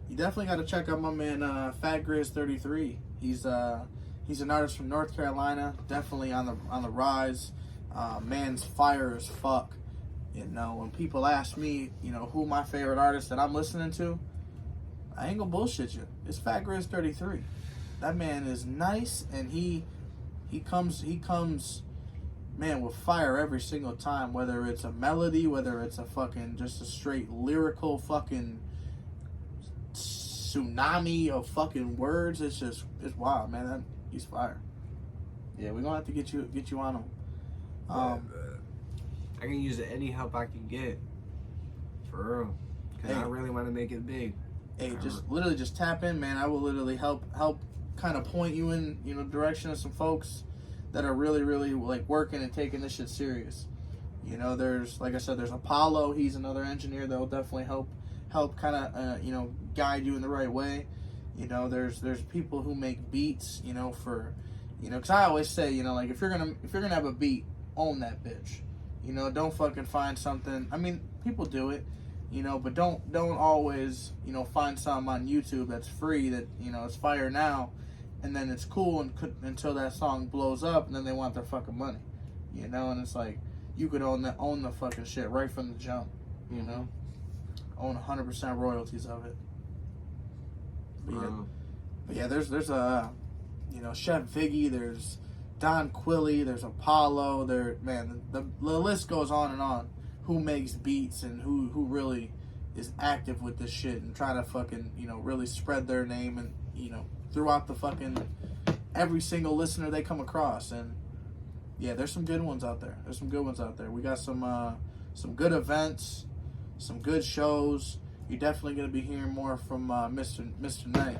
You definitely got to check out my man Fat Grizz 33. He's an artist from North Carolina. Definitely on the rise. Man's fire as fuck. You know, when people ask me, you know, who my favorite artist that I'm listening to, I ain't gonna bullshit you. It's Fat Grizz 33. That man is nice, and he comes, man, with fire every single time. Whether it's a melody, whether it's a fucking just a straight lyrical fucking tsunami of fucking words. It's wild, man. He's fire. Yeah, we're gonna have to get you on him. I can use any help I can get, for real, because I really want to make it big. Hey, literally just tap in, man. I will literally help kind of point you in, you know, direction of some folks that are really, really, like, working and taking this shit serious. You know, there's, like I said, there's Apollo. He's another engineer that will definitely help kind of, you know, guide you in the right way. You know, there's people who make beats, you know, for, you know, because I always say, you know, like, if you're gonna have a beat, own that bitch. You know, don't fucking find something. I mean, people do it, you know, but don't always, you know, find something on YouTube that's free that, you know, it's fire now, and then it's cool until that song blows up, and then they want their fucking money, you know. And it's like, you could own the fucking shit right from the jump, you know, own 100% royalties of it. But yeah, there's you know, Chef Viggy, there's Don Quilly, there's Apollo, the list goes on and on. Who makes beats and who really is active with this shit and try to fucking, you know, really spread their name and, you know, throughout the fucking every single listener they come across. And yeah, there's some good ones out there. We got some good events, some good shows. you're definitely gonna be hearing more from Mr. Knight.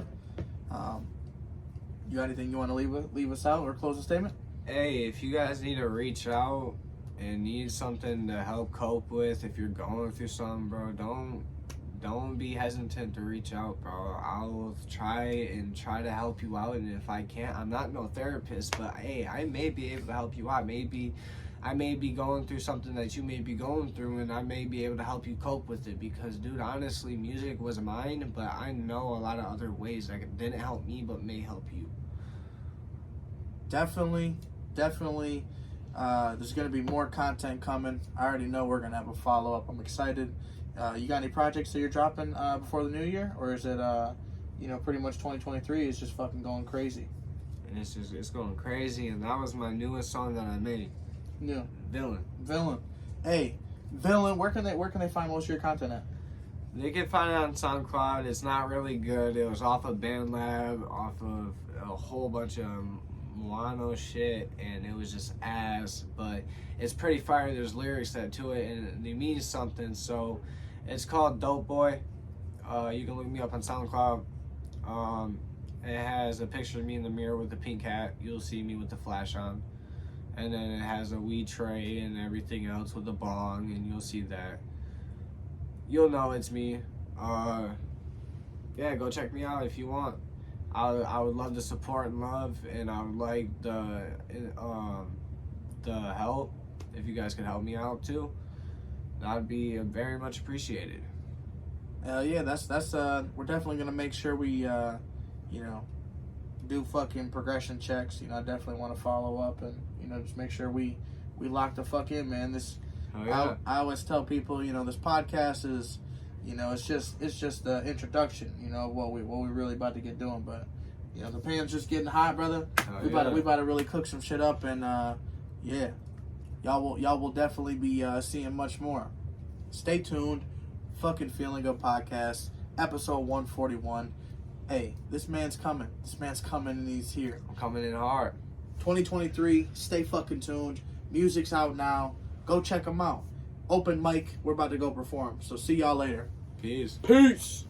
You got anything you want to leave us out or close the statement? Hey, if you guys need to reach out and need something to help cope with, if you're going through something, bro, don't be hesitant to reach out, bro. I'll try to help you out, and if I can't, I'm not no therapist, but hey, I may be able to help you out. I may be going through something that you may be going through, and I may be able to help you cope with it, because, dude, honestly, music was mine, but I know a lot of other ways that didn't help me but may help you. Definitely. There's going to be more content coming. I already know we're going to have a follow-up. I'm excited. You got any projects that you're dropping before the new year? Or is it, pretty much 2023 is just fucking going crazy? And it's going crazy, and that was my newest song that I made. Yeah. Villain. Hey, Villain, where can they find most of your content at? They can find it on SoundCloud. It's not really good. It was off of BandLab, off of a whole bunch of Moano shit, and it was just ass, but it's pretty fire. There's lyrics to it, and they mean something. So it's called Dope Boy. You can look me up on SoundCloud. It has a picture of me in the mirror with the pink hat. You'll see me with the flash on, and then it has a weed tray and everything else with a bong, and you'll see that. You'll know it's me. Yeah, go check me out if you want. I would love the support and love, and I would like the help. If you guys could help me out too, that'd be very much appreciated. Yeah, that's we're definitely gonna make sure we do fucking progression checks. I definitely want to follow up and just make sure we lock the fuck in, man. This I always tell people, this podcast is, it's just the introduction, what we really about to get doing. But the pan's just getting hot, brother. We about to really cook some shit up, and yeah, y'all will definitely be seeing much more. Stay tuned. Fucking Feeling Good podcast, episode 141. Hey, this man's coming. And he's here. I'm coming in hard. 2023. Stay fucking tuned. Music's out now. Go check them out. Open mic. We're about to go perform. So see y'all later. Peace. Peace.